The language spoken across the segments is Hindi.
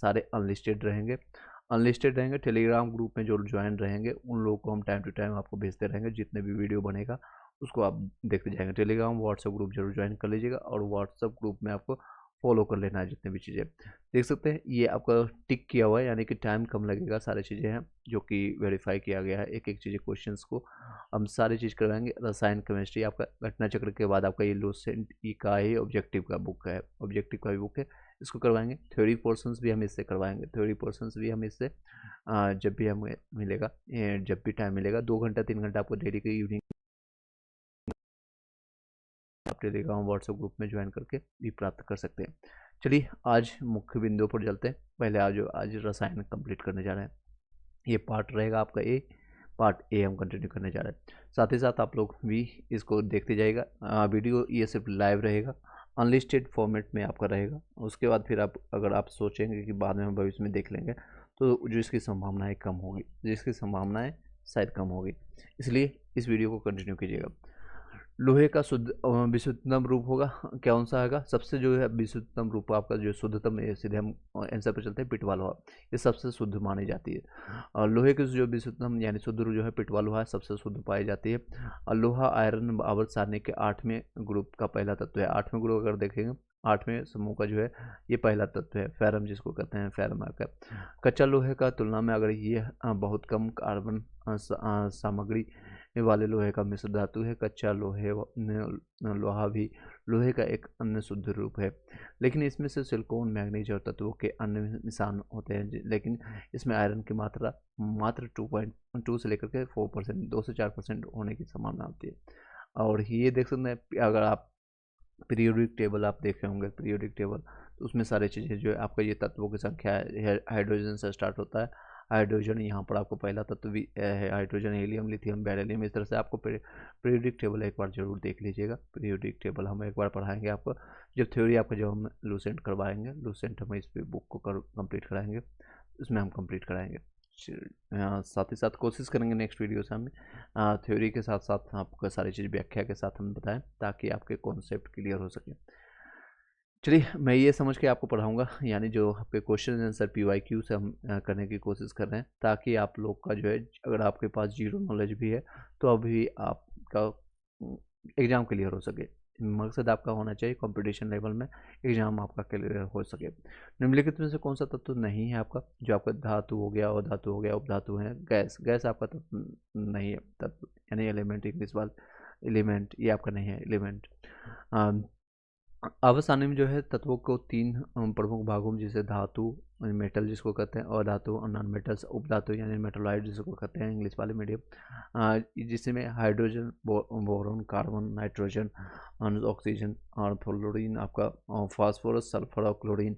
सारे अनलिस्टेड रहेंगे। अनलिस्टेड रहेंगे, टेलीग्राम ग्रुप में जो ज्वाइन रहेंगे उन लोगों को हम टाइम टू टाइम आपको भेजते रहेंगे। जितने भी वीडियो बनेगा उसको आप देखते जाएंगे। टेलीग्राम व्हाट्सएप ग्रुप जरूर ज्वाइन कर लीजिएगा, और व्हाट्सएप ग्रुप में आपको फॉलो कर लेना है जितने भी चीज़ें देख सकते हैं। ये आपका टिक किया हुआ है, यानी कि टाइम कम लगेगा। सारी चीज़ें हैं जो कि वेरीफाई किया गया है, एक एक चीज़ें क्वेश्चंस को हम सारी चीज़ करवाएंगे। रसायन केमिस्ट्री आपका घटना चक्र के बाद आपका ये लूसेंट ई का ही ऑब्जेक्टिव का बुक है, ऑब्जेक्टिव का भी बुक है, इसको करवाएंगे। थ्योरी पोर्शंस भी हम इससे करवाएंगे, थ्योरी पोर्शंस भी हम इससे जब भी हमें मिलेगा, जब भी टाइम मिलेगा 2 घंटा 3 घंटा आपको डेली के इवनिंग आप टेलीग्राम व्हाट्सएप ग्रुप में ज्वाइन करके भी प्राप्त कर सकते हैं। चलिए आज मुख्य बिंदु पर चलते हैं। पहले आज रसायन कंप्लीट करने जा रहे हैं। ये पार्ट रहेगा आपका ए, पार्ट ए हम कंटिन्यू करने जा रहे हैं। साथ ही साथ आप लोग भी इसको देखते जाइएगा। वीडियो ये सिर्फ लाइव रहेगा, अनलिस्टेड फॉर्मेट में आपका रहेगा। उसके बाद फिर आप अगर आप सोचेंगे कि बाद में हम भविष्य में देख लेंगे, तो जो इसकी संभावनाएं कम होगी, जिसकी संभावनाएं शायद कम होगी, इसलिए इस वीडियो को कंटिन्यू कीजिएगा। लोहे का शुद्ध विशुद्धतम रूप होगा, कौन सा होगा? सबसे जो है विशुद्धतम रूप आपका जो शुद्धतम, ये सीधे हम आंसर पर चलते हैं, पिटवा लोहा। ये सबसे शुद्ध मानी जाती है। और लोहे की जो विशुद्धतम यानी शुद्ध जो है पिटवा लोहा सबसे शुद्ध पाई जाती है। और लोहा आयरन आवर्त सारणी के 8वें ग्रुप का पहला तत्व है। 8वें ग्रुप अगर देखेंगे, 8वें समूह का जो है ये पहला तत्व है, फेरम जिसको कहते हैं, फेरम का। कच्चा लोहे का तुलना में अगर ये बहुत कम कार्बन सामग्री वाले लोहे का मिश्र धातु है। कच्चा लोहा भी लोहे का एक अन्य शुद्ध रूप है, लेकिन इसमें से सिलिकॉन, मैग्नीज और तत्वों के अन्य निशान होते हैं। लेकिन इसमें आयरन की मात्रा मात्र 2.2 से लेकर के 4%, 2 से 4% होने की संभावना होती है। और ये देख सकते हैं, अगर आप पीरियोडिक टेबल आप देखे होंगे, पीरियोडिक टेबल, तो उसमें सारी चीज़ें जो है आपका ये तत्वों की संख्या है, हाइड्रोजन से स्टार्ट होता है। हाइड्रोजन यहाँ पर आपको पहला तत्व भी है, हाइड्रोजन, हीलियम, लिथियम, बेरिलियम। इस तरह से आपको पीरियोडिक टेबल एक बार जरूर देख लीजिएगा। पीरियोडिक टेबल हम एक बार पढ़ाएंगे आपको, जब थ्योरी आपका जब हम लूसेंट करवाएंगे, लूसेंट हम इस पर बुक को कंप्लीट कराएंगे, इसमें हम कंप्लीट कराएंगे। साथ ही साथ कोशिश करेंगे नेक्स्ट वीडियो से हमें थ्योरी के साथ साथ आपको सारी चीज़ व्याख्या के साथ हम बताएं, ताकि आपके कॉन्सेप्ट क्लियर हो सके। चलिए मैं ये समझ के आपको पढ़ाऊंगा, यानी जो आपके क्वेश्चन आंसर PYQ से हम करने की कोशिश कर रहे हैं, ताकि आप लोग का जो है, अगर आपके पास जीरो नॉलेज भी है तो अभी आपका एग्ज़ाम क्लियर हो सके। मकसद आपका होना चाहिए कंपटीशन लेवल में एग्ज़ाम आपका क्लियर हो सके। निम्नलिखित में से कौन सा तत्व नहीं है आपका? जो आपका धातु हो गया, अधातु हो गया, उपधातु है, गैस, गैस आपका तत्व नहीं है, तत्व यानी एलिमेंट, इंग्लिश वाला एलिमेंट, ये आपका नहीं है एलिमेंट। अवसानी में जो है तत्वों को 3 प्रमुख भागों में, जैसे धातु, मेटल जिसको कहते हैं, और धातु और नॉन मेटल्स, उपधातु यानी मेटलॉइड जिसको कहते हैं इंग्लिश वाले मीडियम, जिसमें hydrogen, boron, carbon, nitrogen, oxygen और फ्लोरीन आपका, फास्फोरस, सल्फर और क्लोरीन,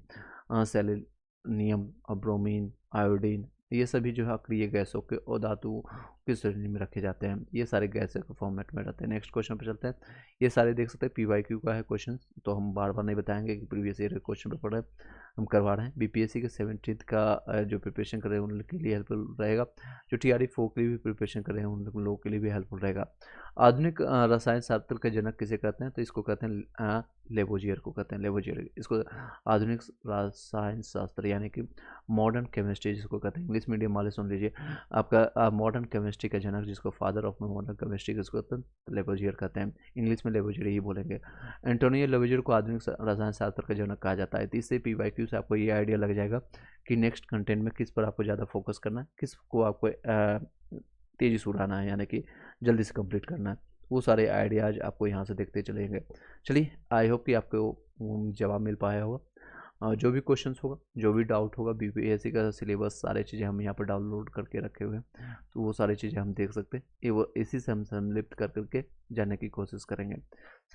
सेलेनियम और ब्रोमीन, आयोडीन, ये सभी जो है अक्रिय गैसों के और धातुओं की श्रेणी में रखे जाते हैं। ये सारे गैसों के फॉर्मेट में रहते हैं। नेक्स्ट क्वेश्चन पर चलते हैं। ये सारे देख सकते हैं PYQ का है क्वेश्चन, तो हम बार बार नहीं बताएंगे कि प्रीवियस ईयर क्वेश्चन पेपर है, हम करवा रहे हैं। BPSC के 17th का जो प्रिपरेशन कर रहे हैं उन के लिए हेल्पफुल रहेगा। जो TRE4 के लिए भी प्रिपरेशन कर रहे हैं उन लोगों के लिए भी हेल्पफुल रहेगा। आधुनिक रसायन शास्त्र के जनक किसे कहते हैं? तो इसको कहते हैं लेवोजियर को कहते हैं, लेवोजियर। इसको आधुनिक रसायन शास्त्र यानी कि मॉडर्न केमिस्ट्री जिसको कहते हैं, इंग्लिश मीडियम वाले सुन लीजिए, आपका मॉडर्न केमिस्ट्री का जनक जिसको फादर ऑफ मॉडर्न केमिस्ट्री किसको कहते हैं? लेवोजियर कहते हैं, इंग्लिश में लेवोजियर ही बोलेंगे। एंटोनियो लेवोजियर को आधुनिक रसायन शास्त्र का जनक कहा जाता है। तो इससे PYQ से आपको ये आइडिया लग जाएगा कि नेक्स्ट कंटेंट में किस पर आपको ज़्यादा फोकस करना है, किसको आपको तेज़ी से उड़ाना है, यानी कि जल्दी से कंप्लीट करना है। वो सारे आइडियाज़ आपको यहाँ से देखते चलेंगे। चलिए आई होप कि आपको जवाब मिल पाया होगा। जो भी क्वेश्चंस होगा, जो भी डाउट होगा, BPSC का सिलेबस सारी चीज़ें हम यहाँ पर डाउनलोड करके रखे हुए हैं, तो वो सारी चीज़ें हम देख सकते हैं। ये वो इसी से हम सम्मिलित कर करके जाने की कोशिश करेंगे।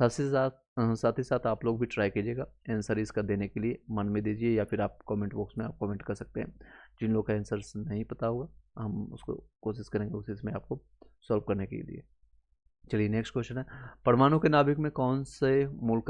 साथ ही साथ आप लोग भी ट्राई कीजिएगा आंसर इसका देने के लिए, मन में दीजिए या फिर आप कमेंट बॉक्स में आप कमेंट कर सकते हैं। जिन लोग का आंसर नहीं पता होगा हम उसको कोशिश करेंगे उस इसमें आपको सॉल्व करने के लिए। चलिए नेक्स्ट क्वेश्चन है, परमाणु के नाभिक में कौन से मूल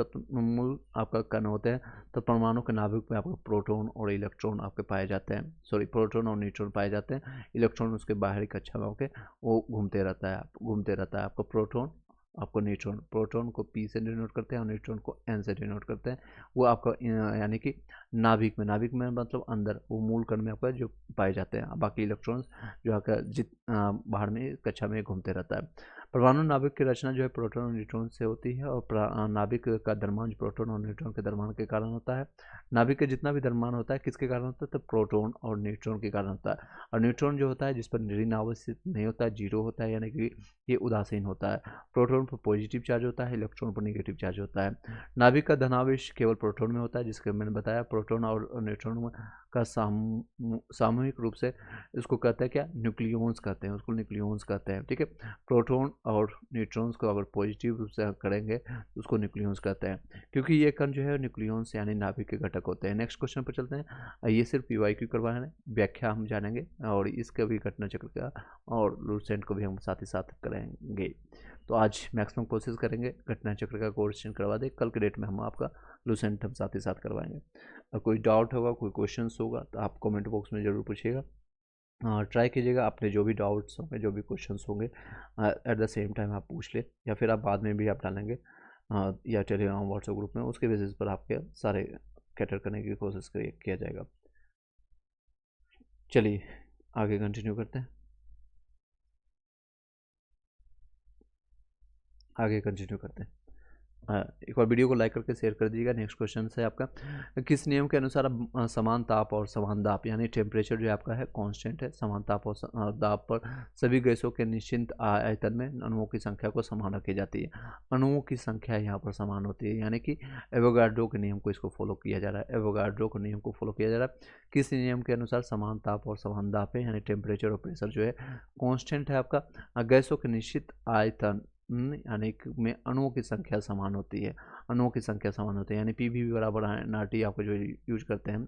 आपका कण होते हैं? तो परमाणु के नाभिक में आपका प्रोटॉन और इलेक्ट्रॉन आपके पाए जाते हैं, सॉरी, प्रोटॉन और न्यूट्रॉन पाए जाते हैं। इलेक्ट्रॉन उसके बाहरी कक्षा में होकर वो घूमते रहता है आपका प्रोटॉन आपको न्यूट्रॉन, प्रोटॉन को P से डिनोट करते हैं और न्यूट्रॉन को N से डिनोट करते हैं। वो आपका यानी कि नाभिक में मतलब अंदर वो मूल कण में आपका जो पाए जाते हैं। बाकी इलेक्ट्रॉन्स जो आपका बाहर में कक्षा में घूमते रहता है। परमाणु नाभिक की रचना जो है प्रोटॉन और न्यूट्रॉन से होती है और नाभिक का द्रव्यमान प्रोटॉन और न्यूट्रॉन के द्रव्यमान के कारण होता है। नाभिक का जितना भी द्रव्यमान होता है किसके कारण होता है, तो प्रोटॉन और न्यूट्रॉन के कारण होता है। और न्यूट्रॉन जो होता है जिस पर ऋण अवस्थित नहीं होता है, जीरो होता है, यानी कि ये उदासीन होता है। प्रोटॉन पर पॉजिटिव चार्ज होता है, इलेक्ट्रॉन पर निगेटिव चार्ज होता है। नाभिक का धनावेश केवल प्रोटॉन में होता है, जिसके मैंने बताया प्रोटॉन और न्यूट्रॉन का सामूहिक रूप से इसको कहते हैं क्या, न्यूक्लियॉन्स कहते हैं, उसको न्यूक्लियॉन्स कहते हैं। ठीक है, प्रोटॉन और न्यूट्रॉन्स को अगर पॉजिटिव रूप से करेंगे तो उसको न्यूक्लियॉन्स कहते हैं, क्योंकि ये कण जो है न्यूक्लियॉन्स यानी नाभिक के घटक होते हैं। नेक्स्ट क्वेश्चन पर चलते हैं। ये सिर्फ PYQ करवाना है, व्याख्या हम जानेंगे और इसका भी घटना चक्र का और लूसेंट को भी हम साथ ही साथ करेंगे। तो आज मैक्सिमम कोशिश करेंगे घटना चक्र का क्वेश्चन करवा दें, कल के डेट में हम आपका लूसेंट हम साथ ही साथ करवाएंगे। और कोई डाउट होगा, कोई क्वेश्चन होगा तो आप कमेंट बॉक्स में ज़रूर पूछिएगा। ट्राई कीजिएगा, अपने जो भी डाउट्स होंगे, जो भी क्वेश्चंस होंगे एट द सेम टाइम आप पूछ ले, या फिर आप बाद में भी आप डालेंगे या टेलीग्राम व्हाट्सएप ग्रुप में, उसके बेसिस पर आपके सारे कैटर करने की कोशिश किया जाएगा। चलिए आगे कंटिन्यू करते हैं, एक बार वीडियो को लाइक करके शेयर कर दीजिएगा। नेक्स्ट क्वेश्चन है आपका, किस नियम के अनुसार समान ताप और समान दाब यानी टेम्परेचर जो आपका है कांस्टेंट है, समान ताप और दाब पर सभी गैसों के निश्चित आयतन में अणुओं की संख्या को समान रखी जाती है। अणुओं की संख्या यहाँ पर समान होती है, यानी कि एवोगाड्रो के नियम को इसको फॉलो किया जा रहा है। एवोगाड्रो के नियम को फॉलो किया जा रहा है। किस नियम के अनुसार समान ताप और समान दाब है यानी टेम्परेचर और प्रेशर जो है कॉन्स्टेंट है आपका, गैसों के निश्चित आयतन यानी में अणुओं की संख्या समान होती है, अणुओं की संख्या समान होती है, यानी पी भी बराबर NRT आपको जो यूज करते हैं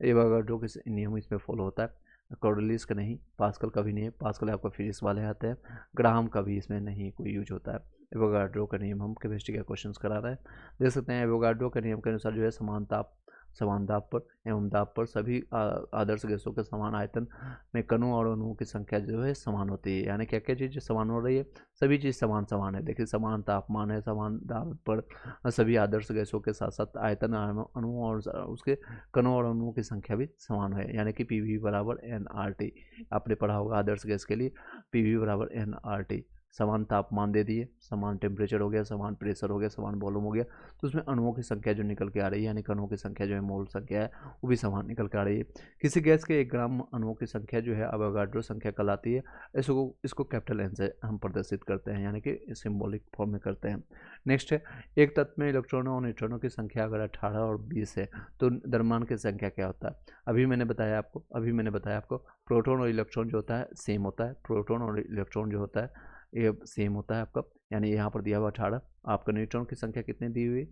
एवोगाड्रो के नियम इसमें फॉलो होता है। कॉर्डलिस का नहीं, पास्कल का भी नहीं है, पास्कल आपका फिजिक्स वाले आते हैं, ग्राहम का भी इसमें नहीं कोई यूज होता है। एवोगाड्रो का नियम हम केमिस्ट्री के क्वेश्चंस करा रहे हैं, देख सकते हैं। एवोगाड्रो के नियम के अनुसार जो है समान ताप समान दाब पर एवं दाब पर सभी आदर्श गैसों के समान आयतन में कणों और अणुओं की संख्या जो है समान होती है, यानी क्या क्या चीज़ समान हो रही है, सभी चीज़ समान समान है। देखिए समान तापमान है, समान दाब पर सभी आदर्श गैसों के साथ साथ आयतन अणुओं और उसके कणों और अणुओं की संख्या भी समान है, यानी कि PV बराबर NRT। आपने पढ़ा होगा आदर्श गैस के लिए PV बराबर NRT। समान तापमान दे दिए, समान टेम्परेचर हो गया, समान प्रेशर हो गया, समान वॉल्यूम हो गया, तो उसमें अणुओं की संख्या जो निकल के आ रही है यानी अणुओं की संख्या जो है मोल संख्या है वो भी समान निकल के आ रही है। किसी गैस के 1 ग्राम अणुओं की संख्या जो है एवोगाड्रो संख्या कहलाती है। इसको कैपिटल N से हम प्रदर्शित करते हैं, यानी कि सिंबॉलिक फॉर्म में करते हैं। नेक्स्ट है, एक तत्व में इलेक्ट्रॉनों और न्यूट्रॉनों की संख्या अगर 18 और 20 है तो द्रव्यमान की संख्या क्या होता है। अभी मैंने बताया आपको प्रोटॉन और इलेक्ट्रॉन जो होता है सेम होता है, प्रोटॉन और इलेक्ट्रॉन जो होता है ये सेम होता है आपका, यानी यहाँ पर दिया हुआ 18, आपका न्यूट्रॉन की संख्या कितनी दी हुई,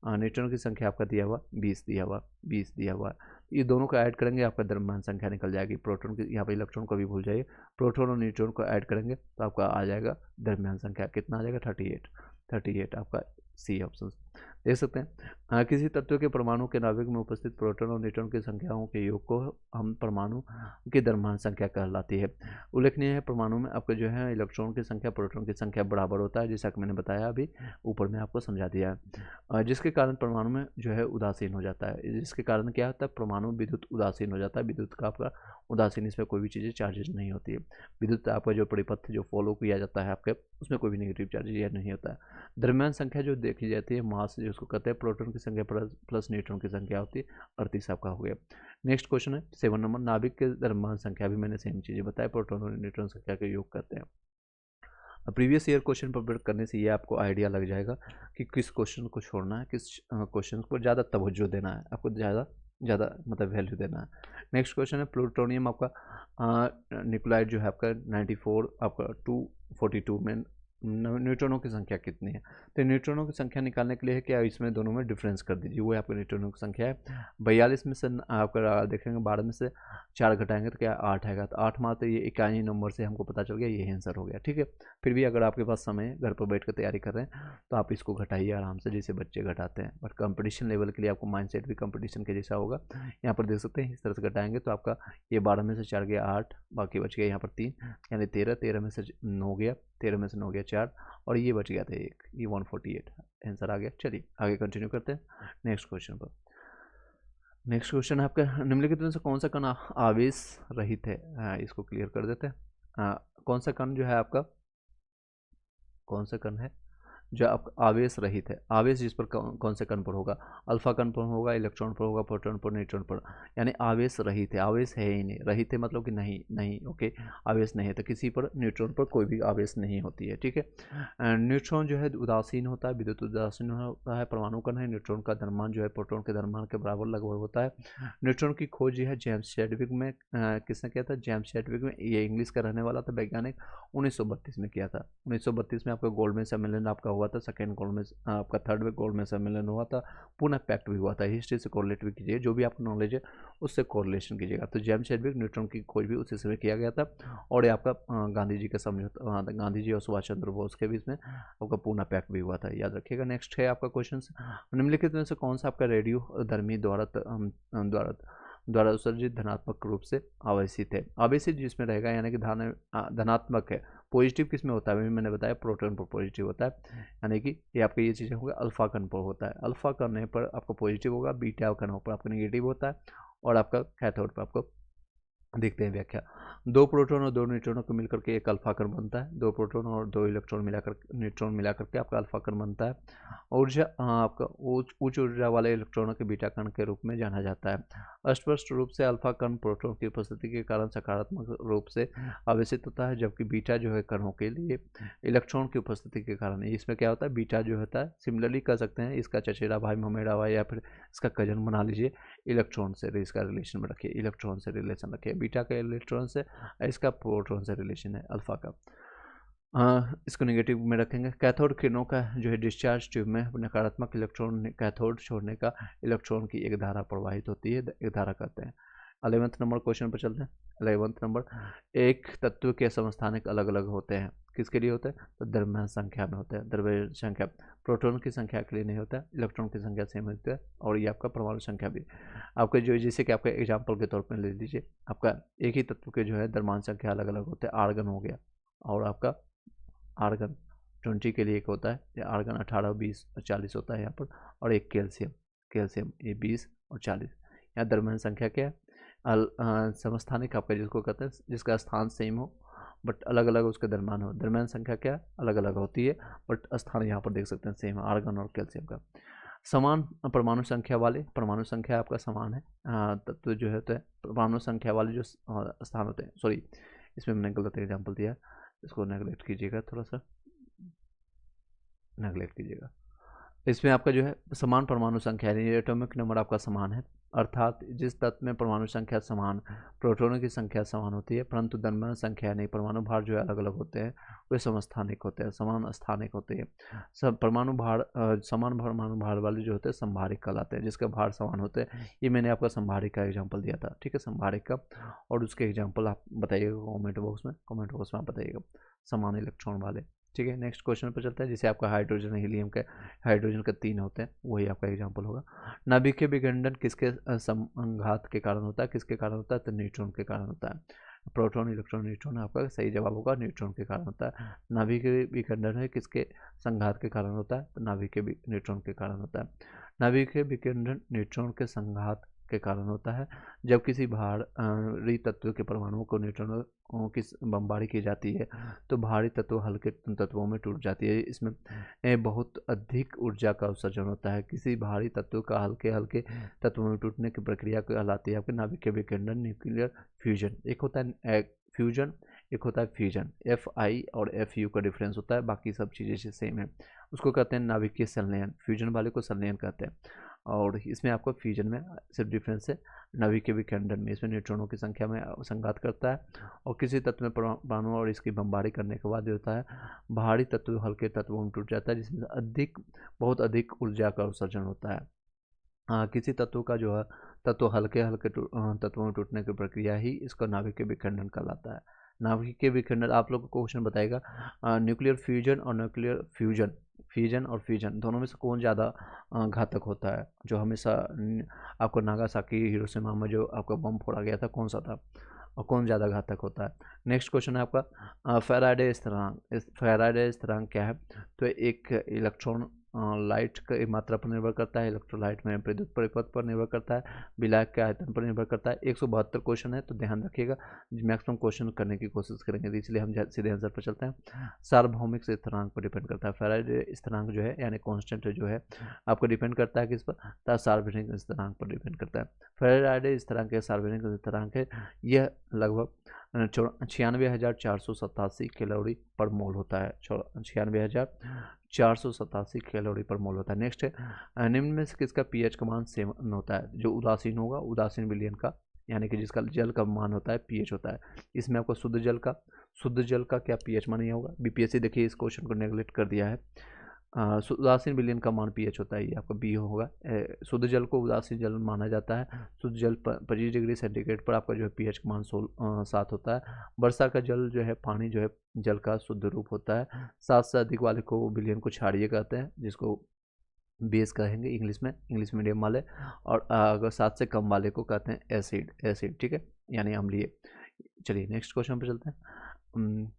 न्यूट्रॉन की संख्या आपका दिया हुआ 20 दिया हुआ। ये दोनों को ऐड करेंगे आपका द्रव्यमान संख्या निकल जाएगी। प्रोटॉन की यहाँ पर इलेक्ट्रॉन को भी भूल जाइए, प्रोटॉन और न्यूट्रॉन को ऐड करेंगे तो आपका आ जाएगा द्रव्यमान संख्या कितना आ जाएगा 38 आपका C ऑप्शन देख सकते हैं। किसी तत्व के परमाणु के नाभिक में उपस्थित प्रोटॉन और न्यूट्रॉन की संख्याओं के योग को हम परमाणु की द्रव्यमान संख्या कहलाती है। उल्लेखनीय है परमाणु में आपको जो है इलेक्ट्रॉन की संख्या प्रोटॉन की संख्या बराबर होता है, जैसा कि मैंने बताया अभी ऊपर में आपको समझा दिया है, जिसके कारण परमाणु में जो है उदासीन हो जाता है। जिसके कारण क्या होता है, परमाणु विद्युत उदासीन हो जाता है। विद्युत का आपका उदासीन, इसमें कोई भी चीज़ें चार्जेज नहीं होती है। विद्युत आपका जो परिपथ जो फॉलो किया जाता है आपके उसमें कोई भी नेगेटिव चार्जेज या नहीं होता है। द्रव्यमान संख्या जो देखी जाती है मास जिसको कहते हैं प्रोटॉन की संख्या प्लस न्यूट्रॉन की संख्या होती है 38 आपका हो गया। नेक्स्ट क्वेश्चन है 7 नंबर, नाभिक के द्रव्यमान संख्या भी मैंने सेम चीज़ें बताया, प्रोटॉन और न्यूट्रॉन संख्या के योग करते हैं। प्रीवियस ईयर क्वेश्चन पर करने से ये आपको आइडिया लग जाएगा कि किस क्वेश्चन को छोड़ना है, किस क्वेश्चन को ज़्यादा तवज्जो देना है, आपको ज़्यादा मतलब वैल्यू देना है। नेक्स्ट क्वेश्चन है प्लूटोनियम आपका न्यूक्लाइड जो है आपका 94 आपका 242 में न्यूट्रॉनों की संख्या कितनी है। तो न्यूट्रॉनों की संख्या निकालने के लिए है क्या, इसमें दोनों में डिफरेंस कर दीजिए, वो आपका न्यूट्रॉनों की संख्या है 42 में से आपका देखेंगे 12 में से 4 घटाएंगे तो क्या 8 आएगा, तो 8 मात्र ये इकाई नंबर से हमको पता चल गया ये आंसर हो गया। ठीक है, फिर भी अगर आपके पास समय घर पर बैठ कर तैयारी कर रहे हैं तो आप इसको घटाइए आराम से जैसे बच्चे घटाते हैं, बट कंपटीशन लेवल के लिए आपको माइंडसेट भी कंपटीशन के जैसा होगा। यहाँ पर देख सकते हैं इस तरह से घटाएंगे तो आपका ये 12 में से 4 गया 8, बाकी बच गया यहाँ पर 3 यानी 13 में से 9 गया, 13 में से 9 गया 4 और ये बच गया था 1, ये 148 आंसर आ गया। चलिए आगे कंटिन्यू करते हैं नेक्स्ट क्वेश्चन पर। नेक्स्ट क्वेश्चन है आपका, निम्नलिखित में से कौन सा कण आवेश रहित है? इसको क्लियर कर देते हैं। कौन सा कण जो है आपका, कौन सा कण है जो आपका आवेश रहित है? आवेश जिस पर कौन से कण पर होगा? अल्फा कण पर होगा, इलेक्ट्रॉन पर होगा, प्रोटॉन पर, न्यूट्रॉन पर, यानी आवेश रहित है। आवेश है ही नहीं, रहित है मतलब कि नहीं नहीं, ओके, आवेश नहीं है तो किसी पर, न्यूट्रॉन पर कोई भी आवेश नहीं होती है, ठीक है। न्यूट्रॉन जो है उदासीन होता है, विद्युत उदासीन होता है, परमाणु कण है। न्यूट्रॉन का द्रव्यमान जो है प्रोटॉन के द्रव्यमान के बराबर लगभग होता है। न्यूट्रॉन की खोज जो है जेम्स चैडविक में किसने किया था? जेम्स चैडविक में, ये इंग्लिश का रहने वाला था वैज्ञानिक, 1932 में किया था। 1932 में आपका गोल्डमैन सम्मेलन आपका हुआ था, सेकेंड गोल्डमैन आपका थर्ड में गोल्डमैन सम्मेलन हुआ था, पुनः पैक्ट भी हुआ था। हिस्ट्री से कोरिलेट भी कीजिए, जो भी आपको नॉलेज है उससे कोरिलेशन कीजिएगा। तो जेम्स चैडविक, न्यूट्रॉन की खोज भी उसी समय किया गया था। और ये आपका गांधी जी का समझौता, गांधी जी और सुभाष चंद्र बोस के बीच में आपका पुनः पैक्ट भी हुआ था, याद रखिएगा। नेक्स्ट है आपका क्वेश्चन, निम्नलिखित में से कौन सा आपका रेडियो धर्मी द्वारा उत्सर्जित धनात्मक रूप से आवेशित है? आवेशित जिसमें रहेगा यानी कि धनात्मक है। पॉजिटिव किस में होता है? अभी मैंने बताया प्रोटॉन पर पॉजिटिव होता है, यानी कि ये आपके ये चीज़ें होंगे अल्फा कण पर होता है। अल्फा कण पर आपका पॉजिटिव होगा, बीटा कण पर आपका नेगेटिव होता है, और आपका कैथोड पर आपको देखते हैं व्याख्या। 2 प्रोटॉन और 2 न्यूट्रॉनों को मिलकर के एक अल्फा कण बनता है। 2 प्रोटॉन और 2 इलेक्ट्रॉन मिलाकर, न्यूट्रॉन मिलाकर के आपका अल्फा कण बनता है। ऊर्जा आपका उच्च ऊर्जा वाले इलेक्ट्रॉनों के बीटा कण के रूप में जाना जाता है। स्पष्ट रूप से अल्फा कण प्रोटॉन की उपस्थिति के कारण सकारात्मक रूप से आवेशित होता है, जबकि बीटा जो है कणों के लिए इलेक्ट्रॉन की उपस्थिति के कारण, इसमें क्या होता है, बीटा जो होता है, सिमिलरली कर सकते हैं इसका चचेरा भाई, ममेरा भाई, या फिर इसका कजन बना लीजिए, इलेक्ट्रॉन से इसका रिलेशन में रखिए, इलेक्ट्रॉन से रिलेशन रखिए। बीटा का इलेक्ट्रॉन से, इसका प्रोटॉन से रिलेशन है अल्फा का। इसको नेगेटिव में रखेंगे। कैथोड किरणों का जो है डिस्चार्ज ट्यूब में नकारात्मक इलेक्ट्रॉन कैथोड छोड़ने का इलेक्ट्रॉन की एक धारा प्रवाहित होती है, एक धारा कहते हैं। 11th नंबर क्वेश्चन पर चलते हैं। 11th नंबर, एक तत्व के समस्थानिक अलग अलग होते हैं, किसके लिए होते हैं? तो द्रव्यमान संख्या में होते हैं। द्रव्य संख्या प्रोटॉन की संख्या के लिए नहीं होता है, इलेक्ट्रॉन की संख्या सेम होती है, और ये आपका परमाणु संख्या भी आपका जो, जैसे कि आपका एग्जाम्पल के तौर पर ले लीजिए, आपका एक ही तत्व के जो है द्रव्यमान संख्या अलग अलग होते हैं। आर्गन हो गया, और आपका आर्गन 20 के लिए एक होता है, या आर्गन 18, 20 और 40 होता है यहाँ पर, और एक कैल्शियम ये 20 और 40। यहाँ द्रव्यमान संख्या क्या है? समस्थानिक आपका जिसको कहते हैं, जिसका स्थान सेम हो बट अलग अलग उसका द्रव्यमान हो। द्रव्यमान संख्या क्या अलग अलग होती है, बट स्थान यहाँ पर देख सकते हैं सेम, आर्गन और कैल्शियम का। समान परमाणु संख्या वाले, परमाणु संख्या आपका समान है तत्व जो होता है, परमाणु संख्या वाले जो स्थान होते हैं, सॉरी इसमें मैंने गलत एग्जाम्पल दिया, इसको नेगलेक्ट कीजिएगा, थोड़ा सा नेगलेक्ट कीजिएगा। इसमें आपका जो है समान परमाणु संख्या है, एटॉमिक नंबर आपका समान है, अर्थात जिस तत्व में परमाणु संख्या समान, प्रोटॉनों की संख्या समान होती है, परंतु द्रव्यमान संख्या नहीं, परमाणु भार जो है अलग अलग होते हैं, वे समस्थानिक होते हैं, समान स्थानिक होते हैं। सब परमाणु भार समान परमाणु भार वाले जो होते हैं संभारिक कहलाते हैं, जिसका भार समान होते हैं। ये मैंने आपका संभारिक का एग्जाम्पल दिया था, ठीक है, संभारिक का, और उसके एग्जाम्पल आप बताइएगा कमेंट बॉक्स में आप बताइएगा, समान इलेक्ट्रॉन वाले, ठीक है। नेक्स्ट क्वेश्चन पर चलता है, जैसे आपका हाइड्रोजन, हीलियम का, हाइड्रोजन का 3 होते हैं, वही आपका एग्जांपल होगा। नाभिकीय विखंडन किसके संघात के कारण होता है? किसके कारण होता है? तो न्यूट्रॉन के कारण होता है। प्रोटॉन, इलेक्ट्रॉन, न्यूट्रॉन आपका सही जवाब होगा, न्यूट्रॉन के कारण होता है। नाभिकीय विखंडन है किसके संघात के कारण होता है? तो नाभिकीय न्यूट्रॉन के कारण होता है। नाभिकीय विखंडन न्यूट्रॉन के संघात के कारण होता है, जब किसी भारी तत्व के परमाणुओं को न्यूट्रॉनों की बमबारी की जाती है तो भारी तत्व हल्के तत्वों में टूट जाती है। इसमें बहुत अधिक ऊर्जा का उत्सर्जन होता है। किसी भारी तत्व का हल्के तत्वों में टूटने की प्रक्रिया कहलाती है आपके नाभिकीय विखंडन, न्यूक्लियर फ्यूजन। एक होता है फ्यूजन, एक होता है फ्यूजन। FI और FU का डिफरेंस होता है, बाकी सब चीज़ें सेम है। उसको कहते हैं नाभिकीय संलयन, फ्यूजन वाले को संलयन कहते हैं। और इसमें आपको फ्यूजन में सिर्फ डिफरेंस है, नाभिकीय विखंडन में इसमें न्यूट्रॉनों की संख्या में संघात करता है, और किसी तत्व में परमाणु और इसकी बमबारी करने के बाद होता है भारी तत्व हल्के तत्वों में टूट जाता है, जिसमें बहुत अधिक ऊर्जा का उत्सर्जन होता है। किसी तत्व का जो है तत्व हल्के तत्वों में टूटने की प्रक्रिया ही इसका नाभिकीय विखंडन कहलाता है। नाभिकीय विखंडन आप लोग को क्वेश्चन बताएगा, न्यूक्लियर फ्यूजन और न्यूक्लियर फ्यूजन और फ्यूजन दोनों में से कौन ज़्यादा घातक होता है? जो हमेशा आपको नागासाकी, हिरोशिमा में जो आपका बम फोड़ा गया था, कौन सा था? और कौन ज़्यादा घातक होता है। नेक्स्ट क्वेश्चन है आपका फैराडे स्थिरांक। फैराडे स्थिरांक क्या है? तो एक इलेक्ट्रॉन लाइट की मात्रा पर निर्भर करता है, इलेक्ट्रोलाइट में विद्युत परिपथ पर निर्भर करता है, विलायक के आयतन पर निर्भर करता है। 172 क्वेश्चन है तो ध्यान रखिएगा, मैक्सिमम क्वेश्चन करने की कोशिश करेंगे, तो इसलिए हम सीधे आंसर पर चलते हैं। सार्वभौमिक स्थिरांक पर डिपेंड करता है। फैराडे स्थिरांक जो है यानी कांस्टेंट जो है आपको डिपेंड करता है किस पर? सार्वभौमिक स्थिरांक पर डिपेंड करता है। फैराडे स्थिरांक है सार्वभौमिक स्थिरांक है, यह लगभग 96,487 कैलोरी पर मोल होता है। 96,487 कैलोरी पर मोल होता है। नेक्स्ट है निम्न में से किसका पीएच का मान सेम होता है? जो उदासीन होगा, उदासीन विलयन का, यानी कि जिसका जल का मान होता है पीएच होता है। इसमें आपको शुद्ध जल का क्या पीएच मान नहीं होगा? बीपीएससी देखिए इस क्वेश्चन को नेगलेक्ट कर दिया है। उदासीन विलयन का मान पीएच होता है, ये आपका बी होगा। शुद्ध जल को उदासीन जल माना जाता है। शुद्ध जल 25 डिग्री सेंटीग्रेड पर आपका जो है पीएच का मान 7 होता है। वर्षा का जल जो है, पानी जो है जल का शुद्ध रूप होता है। 7 से अधिक वाले को विलयन को क्षारीय कहते हैं, जिसको बेस कहेंगे इंग्लिश मीडियम वाले। और अगर 7 से कम वाले को कहते हैं एसिड, ठीक है, यानी अम्लीय। चलिए नेक्स्ट क्वेश्चन पर चलते हैं।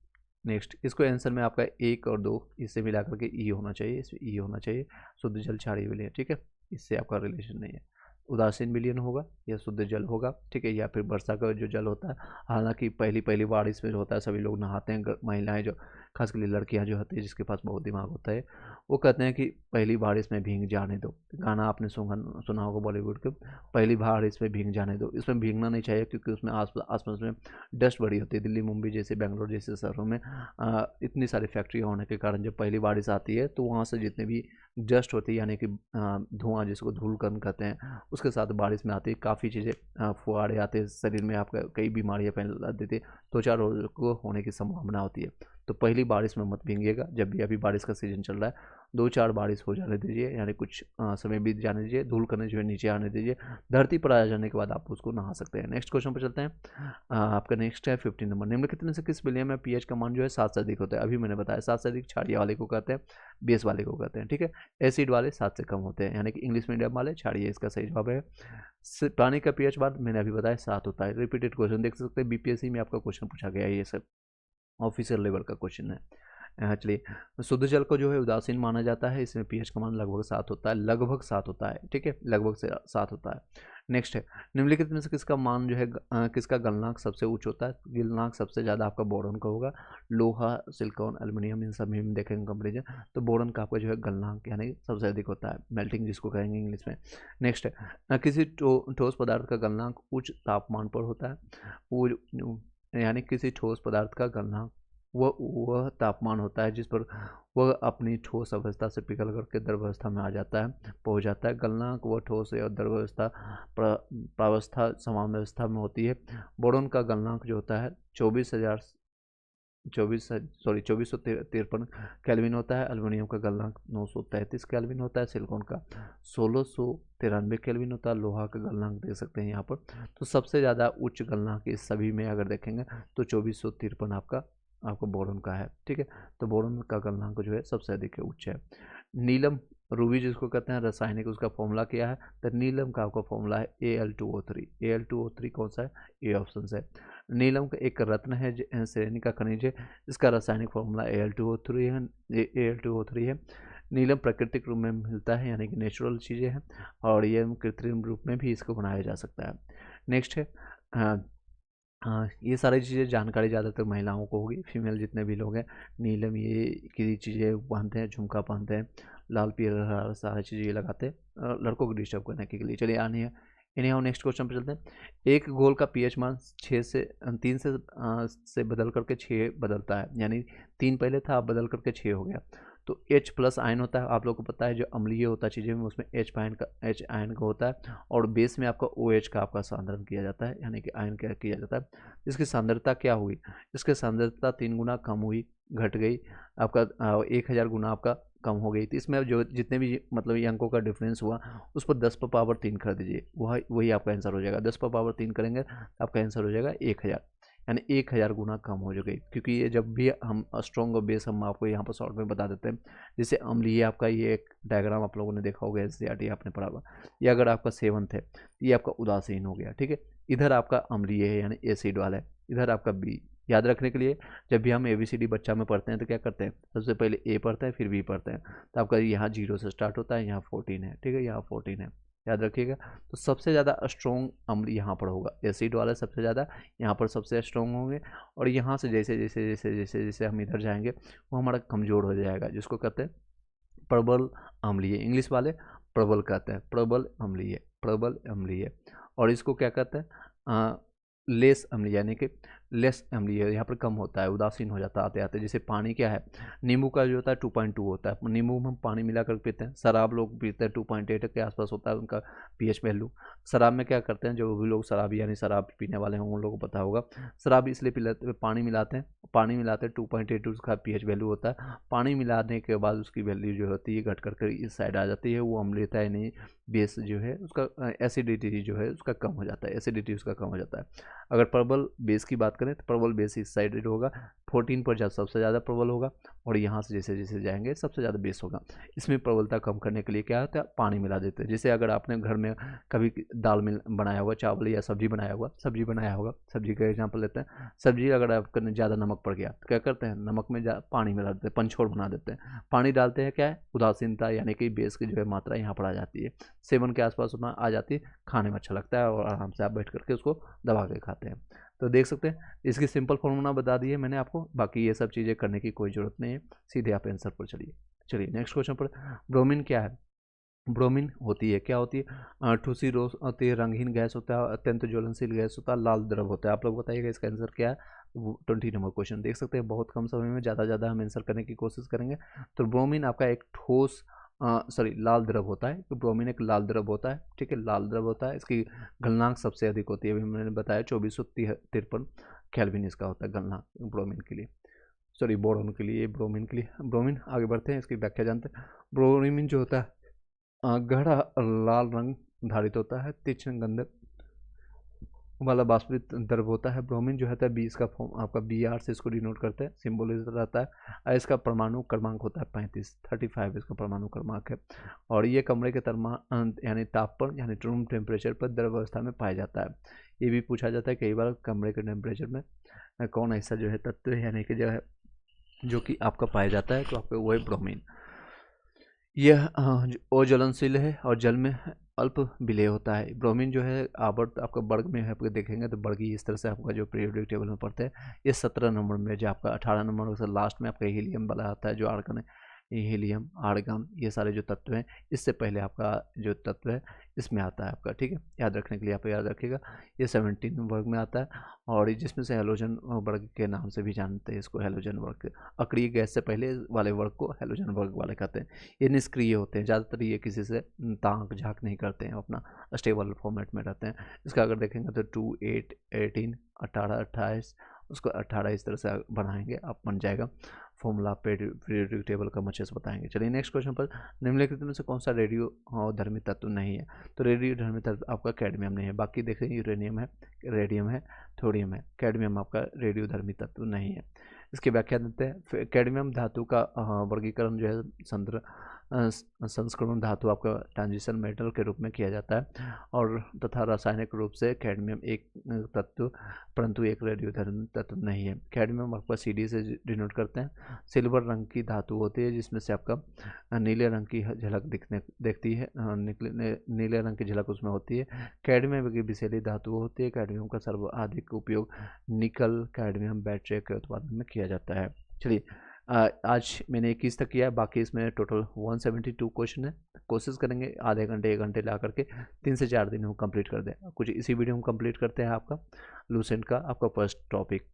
नेक्स्ट इसको आंसर में आपका 1 और 2 इससे मिला करके ई होना चाहिए, इसमें ई होना चाहिए। शुद्ध जल क्षारीय विलयन, ठीक है, इससे आपका रिलेशन नहीं है। उदासीन विलयन होगा या शुद्ध जल होगा, ठीक है, या फिर वर्षा का जो जल होता है। हालांकि पहली बार इसमें होता है, सभी लोग नहाते हैं, महिलाएं जो खासकर लड़कियां जो होती है जिसके पास बहुत दिमाग होता है, वो कहते हैं कि पहली बार इसमें भीग जाने दो। गाना आपने सुना होगा बॉलीवुड के, पहली बार इसमें भीग जाने दो। इसमें भीगना नहीं चाहिए क्योंकि उसमें आसपास में डस्ट बड़ी होती है। दिल्ली, मुंबई जैसे, बेंगलोर जैसे शहरों में इतनी सारी फैक्ट्रियाँ होने के कारण जब पहली बारिश आती है तो वहाँ से जितने भी डस्ट होती है, यानी कि धुआं, जिसको धूलकण कहते हैं, उसके साथ बारिश में आती है काफ़ी चीज़ें, फुहारे आते हैं, शरीर में आपका कई बीमारियाँ फैला देती है, त्वचा रोग को होने की संभावना होती है। तो पहली बारिश में मत भीगिएगा। जब भी अभी बारिश का सीजन चल रहा है, 2-4 बारिश हो जाने दीजिए, यानी कुछ समय बीत जाने दीजिए, धूलकण जो है नीचे आने दीजिए, धरती पर आ जाने के बाद आप उसको नहा सकते हैं। नेक्स्ट क्वेश्चन पर चलते हैं। आपका नेक्स्ट है 15 नंबर। निम्नलिखित में से किस विलयन में पीएच का मान जो है 7 से अधिक होता है? अभी मैंने बताया 7 से अधिक क्षारीय वाले को कहते हैं, बेस वाले को कहते हैं, ठीक है। एसिड वाले 7 से कम होते हैं, यानी कि इंग्लिश मीडियम वाले क्षारीय, इसका सही जवाब है। पानी का पीएच मान मैंने अभी बताया 7 होता है। रिपीटेड क्वेश्चन देख सकते हैं, बीपीएससी में आपका क्वेश्चन पूछा गया है, ये सब ऑफिसर लेवल का क्वेश्चन है। चलिए शुद्ध जल को जो है उदासीन माना जाता है, इसमें पीएच का मान लगभग 7 होता है, लगभग 7 होता है, ठीक है, लगभग से 7 होता है। नेक्स्ट है निम्नलिखित में से किसका मान जो है किसका गलनांक सबसे उच्च होता है? गलनांक सबसे ज़्यादा आपका बोरॉन का होगा। लोहा, सिलिकॉन, एल्युमिनियम, इन सभी में देखेंगे कंपेरिजन, तो बोरॉन का आपका जो है गलनांक यानी सबसे अधिक होता है, मेल्टिंग जिसको कहेंगे इंग्लिश में। नेक्स्ट है किसी ठोस पदार्थ का गलनांक उच्च तापमान पर होता है, यानी किसी ठोस पदार्थ का गलनांक वह तापमान होता है जिस पर वह अपनी ठोस अवस्था से पिघल करके द्रव अवस्था में पहुंच जाता है। गलनांक वह ठोस या द्रव अवस्था प्रावस्था समान अवस्था में होती है। बोरॉन का गलनांक जो होता है 2453 केल्विन होता है। एल्युमिनियम का गलनांक 933 केल्विन होता है। सिलिकॉन का 1693 केल्विन होता है। लोहा का गलनांक देख सकते हैं यहाँ पर। तो सबसे ज़्यादा उच्च गलनांक इस सभी में अगर देखेंगे तो 2453 आपको बोरॉन का है, ठीक है। तो बोरॉन का गलनांक जो है सबसे अधिक उच्च है। नीलम, रूबी जिसको कहते हैं, रासायनिक उसका फॉर्मूला क्या है? तो नीलम का आपका फॉर्मूला है Al2O3। Al2O3 कौन सा है? ए ऑप्शन है। नीलम का एक रत्न है, श्रेणी का खनिज है, इसका रासायनिक फॉर्मूला Al2O3 है। नीलम प्राकृतिक रूप में मिलता है, यानी कि नेचुरल चीज़ें हैं, और ये कृत्रिम रूप में भी इसको बनाया जा सकता है। नेक्स्ट है हाँ, ये सारी चीज़ें जानकारी ज़्यादातर महिलाओं को होगी, फीमेल जितने भी लोग हैं। नीलम ये की चीज़ें पहनते हैं, झुमका पहनते हैं, लाल पीला हरा सारी चीज़ें ये लगाते हैं लड़कों को डिस्टर्ब करने के लिए। चलिए आने इन्हें हम नेक्स्ट क्वेश्चन पर चलते हैं। एक घोल का पीएच मान 3 से बदल करके 6 बदलता है, यानी 3 पहले था, अब बदल करके 6 हो गया। तो H+ आयन होता है, आप लोगों को पता है, जो अम्लीय होता है चीज़ें में उसमें H आयन का होता है, और बेस में आपका OH का आपका सांद्रण किया जाता है, यानी कि आयन क्या किया जाता है। इसकी सांद्रता क्या हुई? इसकी सांद्रता 3 गुना कम हुई, घट गई, आपका 1000 गुना आपका कम हो गई थी। इसमें जो जितने भी मतलब ये अंकों का डिफरेंस हुआ उस पर 10⁻³ कर दीजिए, वही आपका आंसर हो जाएगा। 10⁻³ करेंगे आपका आंसर हो जाएगा 1000। यानी 1000 गुना कम हो जाएगी, क्योंकि ये जब भी हम स्ट्रॉन्ग और बेस हम आपको यहाँ पर शॉर्ट में बता देते हैं। जैसे अम्लीय आपका ये एक डायग्राम आप लोगों ने देखा होगा, एनसीईआरटी आपने पढ़ा होगा। ये अगर आपका 7th है, ये आपका उदासीन हो गया, ठीक है। इधर आपका अम्लीय है यानी एसिड वाला है, इधर आपका बी। याद रखने के लिए जब भी हम ABCD बच्चा में पढ़ते हैं तो क्या करते हैं, सबसे पहले ए पढ़ते हैं फिर बी पढ़ते हैं। तो आपका यहाँ 0 से स्टार्ट होता है, यहाँ 14 है, ठीक है, यहाँ 14 है, याद रखिएगा। तो सबसे ज़्यादा स्ट्रॉन्ग अम्ल यहाँ पर होगा, एसिड वाला सबसे ज़्यादा यहाँ पर सबसे स्ट्रॉन्ग होंगे। और यहाँ से जैसे जैसे जैसे जैसे जैसे हम इधर जाएंगे वो हमारा कमज़ोर हो जाएगा, जिसको कहते हैं प्रबल अम्लीय। इंग्लिश वाले प्रबल कहते हैं, प्रबल अम्लीय, प्रबल अम्लीय। और इसको क्या कहते हैं, लेस अम्लीय, यानी कि लेस अम्लीय यहाँ पर कम होता है, उदासीन हो जाता है आते आते। जैसे पानी क्या है, नींबू का जो होता है 2.2 होता है, नींबू में हम पानी मिलाकर पीते हैं। शराब लोग पीते हैं 2.8 के आसपास होता है उनका पीएच वैल्यू। शराब में क्या करते हैं, जो भी लोग शराबी यानी शराब पीने वाले हैं उन लोगों को पता होगा, शराब इसलिए पिलाते, पानी मिलाते हैं, पानी मिलाते हैं 2.8 उसका पीएच वैल्यू होता है। पानी मिलाने के बाद उसकी वैल्यू जो होती है घट कर इस साइड आ जाती है, वो अम्लीयता यानी बेस जो है उसका एसिडिटी जो है उसका कम हो जाता है, एसिडिटी उसका कम हो जाता है। अगर प्रबल बेस की बात करें तो प्रबल बेस इस साइड होगा, 14 पर सबसे ज़्यादा प्रबल होगा, और यहाँ से जैसे जैसे जाएंगे सबसे ज़्यादा बेस होगा। इसमें प्रबलता कम करने के लिए क्या होता है, पानी मिला देते हैं। जैसे अगर आपने घर में कभी दाल में बनाया होगा, चावल या सब्जी बनाया होगा, सब्जी का एग्जाम्पल लेते हैं। सब्जी अगर आपको ज़्यादा नमक पड़ गया तो क्या करते हैं, नमक में पानी मिला देते हैं, पंचफोड़ बना देते हैं। पानी डालते हैं, क्या है, उदासीनता यानी कि बेस की जो है मात्रा यहाँ पर आ जाती है, 7 के आसपास आ जाती है। खाने में अच्छा लगता है और आराम से आप बैठ करके उसको दबा के खाते हैं। तो देख सकते हैं इसकी सिंपल फॉर्मूला बता दी है मैंने आपको, बाकी ये सब चीज़ें करने की कोई ज़रूरत नहीं है, सीधे आप आंसर पर चलिए नेक्स्ट क्वेश्चन पर। ब्रोमीन क्या है, ब्रोमीन होती है, क्या होती है, ठूसी रोज होती है, रंगहीन गैस होता है, अत्यंत ज्वलनशील गैस होता है, लाल द्रव होता है। आप लोग बताइएगा इसका आंसर क्या है। 20 नंबर क्वेश्चन देख सकते हैं, बहुत कम समय में ज़्यादा ज़्यादा हम आंसर करने की कोशिश करेंगे। तो ब्रोमीन आपका एक ठोस लाल द्रव होता है। तो ब्रोमीन एक लाल द्रव होता है, ठीक है, लाल द्रव होता है। इसकी गलनांक सबसे अधिक होती है, अभी मैंने बताया 2453 केल्विन इसका होता है गलनांक ब्रोमीन के लिए, सॉरी बोरोन के लिए, ब्रोमीन के लिए। ब्रोमीन आगे बढ़ते हैं, इसकी व्याख्या जानते हैं। ब्रोमीन जो होता है गहरा लाल रंग धारित होता है, तीक्ष्ण गंध वाला वाष्पित द्रव होता है। ब्रोमीन जो होता है 20 का फॉर्म आपका Br से इसको डिनोट करते हैं, सिंबल रहता है। और इसका परमाणु क्रमांक होता है 35 इसका परमाणु क्रमांक है। और ये कमरे के यानी ताप पर यानी रूम टेम्परेचर पर द्रव अवस्था में पाया जाता है। ये भी पूछा जाता है कई बार, कमरे के टेम्परेचर में कौन ऐसा जो है तत्व है यानी कि जो है जो कि आपका पाया जाता है, तो आपका वो है ब्रोमीन। यह अज्वलनशील है और जल में अल्प विलेय होता है। ब्रोमीन जो है आवर्त आपका वर्ग में है, आपको देखेंगे तो वर्गीय इस तरह से आपका जो पीरियोडिक टेबल में पढ़ते हैं। ये 17 नंबर में, जो आपका 18 नंबर से लास्ट में आपका हीलियम वाला आता है, जो आर्गन है, हीलियम, आर्गन, ये सारे जो तत्व हैं, इससे पहले आपका जो तत्व है इसमें आता है आपका, ठीक है। याद रखने के लिए आप याद रखिएगा, ये 17 वर्ग में आता है। और जिसमें से हैलोजन वर्ग के नाम से भी जानते हैं इसको, हैलोजन वर्ग। अक्रिय गैस से पहले वाले वर्ग को हैलोजन वर्ग वाले कहते हैं। ये निष्क्रिय होते हैं, ज़्यादातर ये किसी से ताक झाँक नहीं करते हैं, अपना स्टेबल फॉर्मेट में रहते हैं। इसका अगर देखेंगे तो 2, 8, 18, 18, 28, उसको 18 इस तरह से बनाएंगे, आप बन जाएगा फॉर्मूला। पीरियोडिक टेबल का अच्छे से बताएंगे। चलिए नेक्स्ट क्वेश्चन पर, निम्नलिखित में से कौन सा रेडियो धर्मी तत्व नहीं है। तो रेडियो धर्मी तत्व आपका कैडमियम नहीं है। बाकी देखें यूरेनियम है, रेडियम है, थोडियम है, कैडमियम आपका रेडियो धर्मी तत्व नहीं है। इसकी व्याख्या देते हैं। कैडमियम धातु का वर्गीकरण जो है संस्करण धातु आपका ट्रांजिशन मेटल के रूप में किया जाता है, और तथा रासायनिक रूप से कैडमियम एक तत्व परंतु एक रेडियोधर्मी तत्व नहीं है। कैडमियम आपका CD से डिनोट करते हैं। सिल्वर रंग की धातु होती है, जिसमें से आपका नीले रंग की झलक देखती है, नीले रंग की झलक उसमें होती है। कैडमियम की विषैली धातु होती है। कैडमियम का सर्वाधिक उपयोग निकल कैडमियम बैटरी के उत्पादन में किया जाता है। चलिए आज मैंने 21 तक किया है, बाकी इसमें टोटल 172 क्वेश्चन है। कोशिश करेंगे आधे घंटे 1 घंटे ला करके 3 से 4 दिन हम कंप्लीट कर दें। कुछ इसी वीडियो में कंप्लीट करते हैं आपका लूसेंट का आपका फर्स्ट टॉपिक।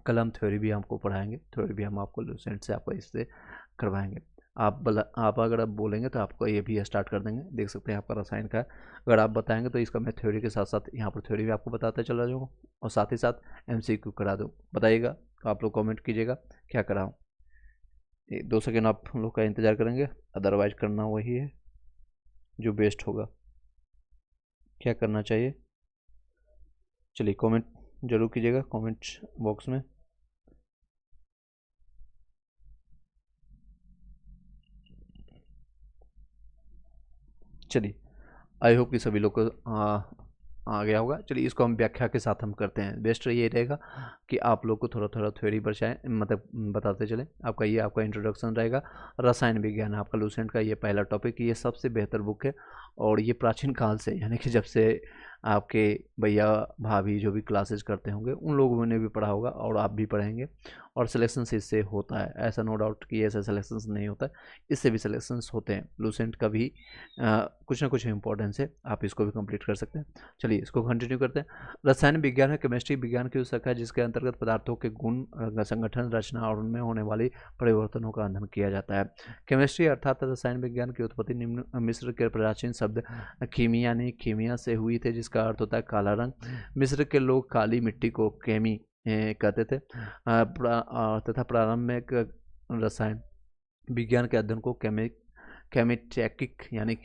कल हम थ्योरी भी हमको पढ़ाएंगे, थ्योरी भी हम आपको लूसेंट से आपको इससे करवाएंगे। आप अगर आप बोलेंगे तो आपको ये भी स्टार्ट कर देंगे। देख सकते हैं आपका रसायन का, अगर आप बताएंगे तो इसका मैं थ्योरी के साथ साथ यहाँ पर थ्योरी भी आपको बताता चला जाऊँगा, और साथ ही साथ MCQ करा दूँ। बताइएगा तो आप लोग कमेंट कीजिएगा क्या कराऊँ। 2 सेकेंड आप लोग का इंतज़ार करेंगे, अदरवाइज करना वही है जो बेस्ट होगा। क्या करना चाहिए, चलिए कमेंट जरूर कीजिएगा कमेंट बॉक्स में। चलिए, आई होप कि सभी लोग को आ गया होगा। चलिए, इसको हम व्याख्या के साथ हम करते हैं। बेस्ट ये रहेगा कि आप लोग को थोड़ा थोड़ा थ्योरी बचाएं, मतलब बताते चलें। आपका इंट्रोडक्शन रहेगा। रसायन विज्ञान आपका लूसेंट का ये पहला टॉपिक, ये सबसे बेहतर बुक है और ये प्राचीन काल से, यानी कि जब से आपके भैया भाभी जो भी क्लासेज करते होंगे उन लोगों ने भी पढ़ा होगा और आप भी पढ़ेंगे। और सिलेक्शन इससे होता है, ऐसा नो डाउट कि ऐसा सिलेक्शन नहीं होता है, इससे भी सिलेक्शंस होते हैं। लूसेंट का भी कुछ ना कुछ इंपॉर्टेंस है, आप इसको भी कंप्लीट कर सकते हैं। चलिए, इसको कंटिन्यू करते हैं। रसायन विज्ञान है केमिस्ट्री विज्ञान की उस शाखा है जिसके अंतर्गत पदार्थों के गुण, संगठन, रचना और उनमें होने वाली परिवर्तनों का अध्ययन किया जाता है। केमिस्ट्री अर्थात रसायन विज्ञान की उत्पत्ति निम्न मिस्र के प्राचीन शब्द कीमिया ने कीमिया से हुई थे, जिसका अर्थ होता है काला रंग। मिस्र के लोग काली मिट्टी को केमी कहते थे तथा प्रारंभ में रसायन विज्ञान के अध्ययन को केमेटैक्टिक यानी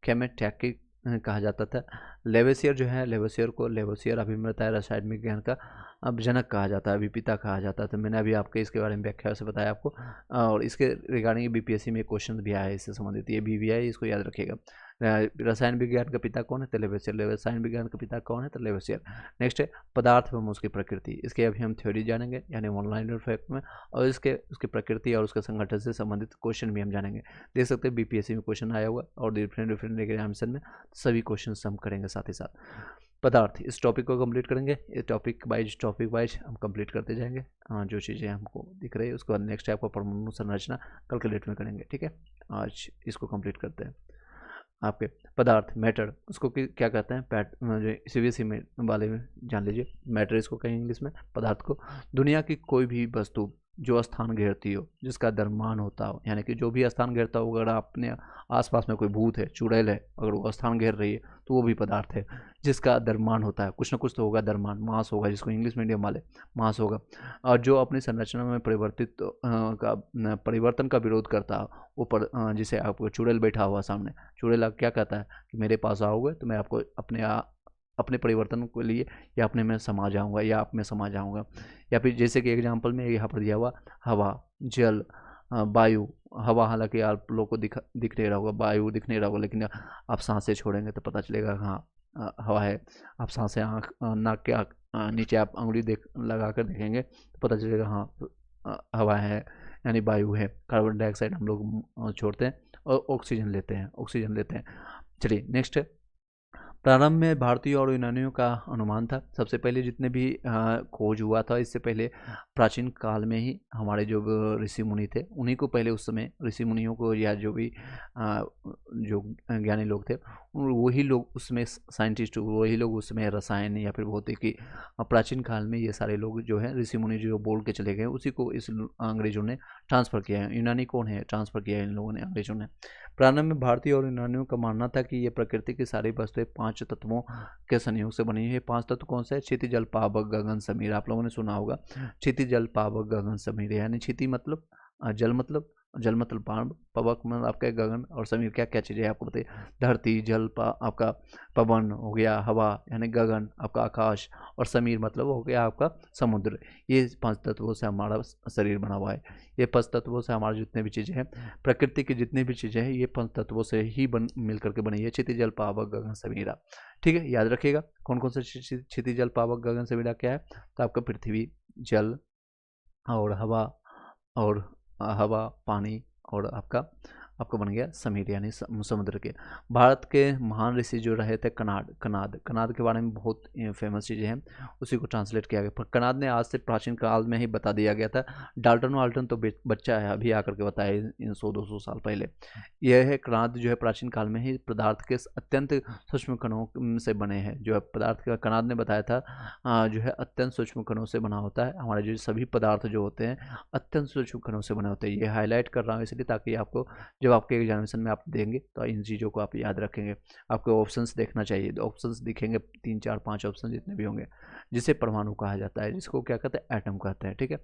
केमेटैक्टिक कहा जाता था। लेवेसियर जो है, लेवेसियर अभिमत है रसायन विज्ञान का अब जनक कहा जाता है, अभी पिता कहा जाता है। तो मैंने अभी आपके इसके बारे में व्याख्या से बताया आपको, और इसके रिगार्डिंग बीपीएससी में क्वेश्चन भी आया है इससे संबंधित, ये भी है, इसको याद रखिएगा। रसायन विज्ञान का पिता कौन है? तो लेवेसियर। रसायन विज्ञान का पिता कौन है? तो लेवेसियर। नेक्स्ट है पदार्थ एवं उसकी प्रकृति, इसके अभी हम थ्योरी जानेंगे यानी ऑनलाइन फैक्ट में, और उसकी प्रकृति और उसके संगठन से संबंधित क्वेश्चन भी हम जानेंगे। देख सकते हैं बीपीएससी में क्वेश्चन आया हुआ और डिफरेंट एग्जामिनेशन में सभी क्वेश्चन हम करेंगे साथ ही साथ। पदार्थ, इस टॉपिक को कंप्लीट करेंगे, ये टॉपिक वाइज हम कंप्लीट करते जाएंगे। जो चीज़ें हमको दिख रही है उसके बाद नेक्स्ट टाइप का परमाणु संरचना कल के डेट में करेंगे, ठीक है। आज इसको कंप्लीट करते हैं। आपके पदार्थ, मैटर, उसको क्या कहते हैं? मुझे सीबीएसई में वाले में जान लीजिए। मैटर इसको कहें इंग्लिश में, पदार्थ को। दुनिया की कोई भी वस्तु जो स्थान घेरती हो, जिसका द्रव्यमान होता हो, यानी कि जो भी स्थान घेरता हो, अगर अपने आसपास में कोई भूत है, चुड़ैल है, अगर वो स्थान घेर रही है तो वो भी पदार्थ है जिसका द्रव्यमान होता है। कुछ ना कुछ तो होगा, द्रव्यमान, मास होगा, जिसको इंग्लिश मीडियम वाले मास होगा। और जो अपनी संरचना में परिवर्तन का विरोध करता हो, वो जिसे आपको चुड़ैल बैठा हुआ सामने, चुड़ैल आप क्या कहता है कि मेरे पास आओगे तो मैं आपको अपने परिवर्तन के लिए या अपने में समा जाऊंगा या आप में समा जाऊंगा। या फिर जैसे कि एग्जांपल में यहाँ पर दिया हुआ हवा, जल, वायु। हवा हालांकि आप लोग को दिख नहीं रहा होगा, वायु दिख नहीं रहा होगा, लेकिन आप सांसें छोड़ेंगे तो पता चलेगा हाँ हवा है। आप सांसें नाक के नीचे आप उंगली लगा कर देखेंगे तो पता चलेगा हाँ हवा है, यानी वायु है। कार्बन डाइऑक्साइड हम लोग छोड़ते हैं और ऑक्सीजन लेते हैं। चलिए नेक्स्ट है। प्रारंभ में भारतीय और यूनानियों का अनुमान था। सबसे पहले जितने भी खोज हुआ था, इससे पहले प्राचीन काल में ही हमारे जो ऋषि मुनि थे उन्हीं को पहले, उस समय ऋषि मुनियों को या जो भी जो ज्ञानी लोग थे वही लोग उसमें साइंटिस्ट, वही लोग उसमें रसायन या फिर भौतिकी, प्राचीन काल में ये सारे लोग जो है ऋषि मुनि जो बोल के चले गए उसी को इस अंग्रेजों ने ट्रांसफ़र किया है। यूनानी कौन है? ट्रांसफ़र किया है इन लोगों ने, अंग्रेजों ने। प्रारंभ में भारतीय और यूनानियों का मानना था कि ये प्रकृति की सारी वस्तुएं 5 तत्वों के संयोग से बनी है। 5 तत्व कौन से है? क्षिति, जल, पावक, गगन, समीर। आप लोगों ने सुना होगा क्षिति, जल, पावक, गगन, समीर। यानी क्षिति मतलब जल मतलब पवक मतलब आपका गगन, और समीर क्या क्या चीज़ें आपको बताइए? धरती, जल, आपका पवन हो गया, हवा यानी गगन, आपका आकाश, और समीर मतलब हो गया आपका समुद्र। ये 5 तत्वों से हमारा शरीर बना हुआ है। ये 5 तत्वों से हमारे जितने भी चीज़ें हैं, प्रकृति की जितनी भी चीज़ें हैं, ये 5 तत्वों से ही मिल करके बनी है। क्षिति, जल, पावक, गगन, समीरा। ठीक है, याद रखिएगा कौन कौन से क्षिति, जल, पावक, गगन, समीरा क्या है? तो आपका पृथ्वी, जल और हवा, पानी, और आपका बन गया समीर यानी समुद्र के। भारत के महान ऋषि जो रहे थे कनाद के बारे में बहुत फेमस चीज़ें हैं, उसी को ट्रांसलेट किया गया। पर कनाद ने आज से प्राचीन काल में ही बता दिया गया था। डाल्टन तो बच्चा है, अभी आकर के बताया इन 100-200 साल पहले। यह है कनाद जो है प्राचीन काल में ही पदार्थ के अत्यंत सूक्ष्म कणों से बने हैं। जो है पदार्थ का कनाद ने बताया था जो है अत्यंत सूक्ष्म कणों से बना होता है। हमारे जो सभी पदार्थ जो होते हैं अत्यंत सूक्ष्म कणों से बने होते हैं। ये हाईलाइट कर रहा हूँ इसलिए ताकि आपको जब जब आपके एग्जामिनेशन में आप देंगे तो इन चीज़ों को आप याद रखेंगे। आपको ऑप्शंस देखना चाहिए, तो ऑप्शंस दिखेंगे 3 4 5 ऑप्शन जितने भी होंगे, जिसे परमाणु कहा जाता है, जिसको क्या कहते हैं, एटम कहते हैं। ठीक है,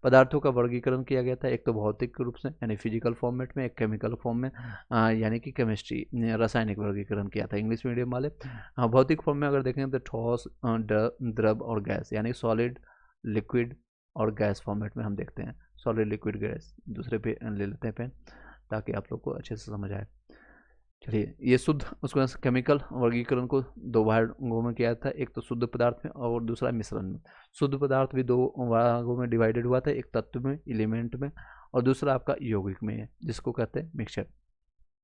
पदार्थों का वर्गीकरण किया गया था, एक तो भौतिक रूप से यानी फिजिकल फॉर्मेट में, एक केमिकल फॉर्म में यानी कि केमिस्ट्री रासायनिक वर्गीकरण किया था इंग्लिश मीडियम वाले। भौतिक फॉर्म में अगर देखें तो ठोस, द्रव और गैस, यानी सॉलिड, लिक्विड और गैस फॉर्मेट में हम देखते हैं। Solid, liquid, gas. दूसरे पे ले लेते हैं पेन ताकि आप लोग को अच्छे से समझ आए। चलिए, ये शुद्ध, उसके बाद केमिकल वर्गीकरण को 2 भागों में किया था, एक तो शुद्ध पदार्थ में और दूसरा मिश्रण में। शुद्ध पदार्थ भी 2 भागों में डिवाइडेड हुआ था, एक तत्व में, एलिमेंट में, और दूसरा आपका यौगिक में है, जिसको कहते हैं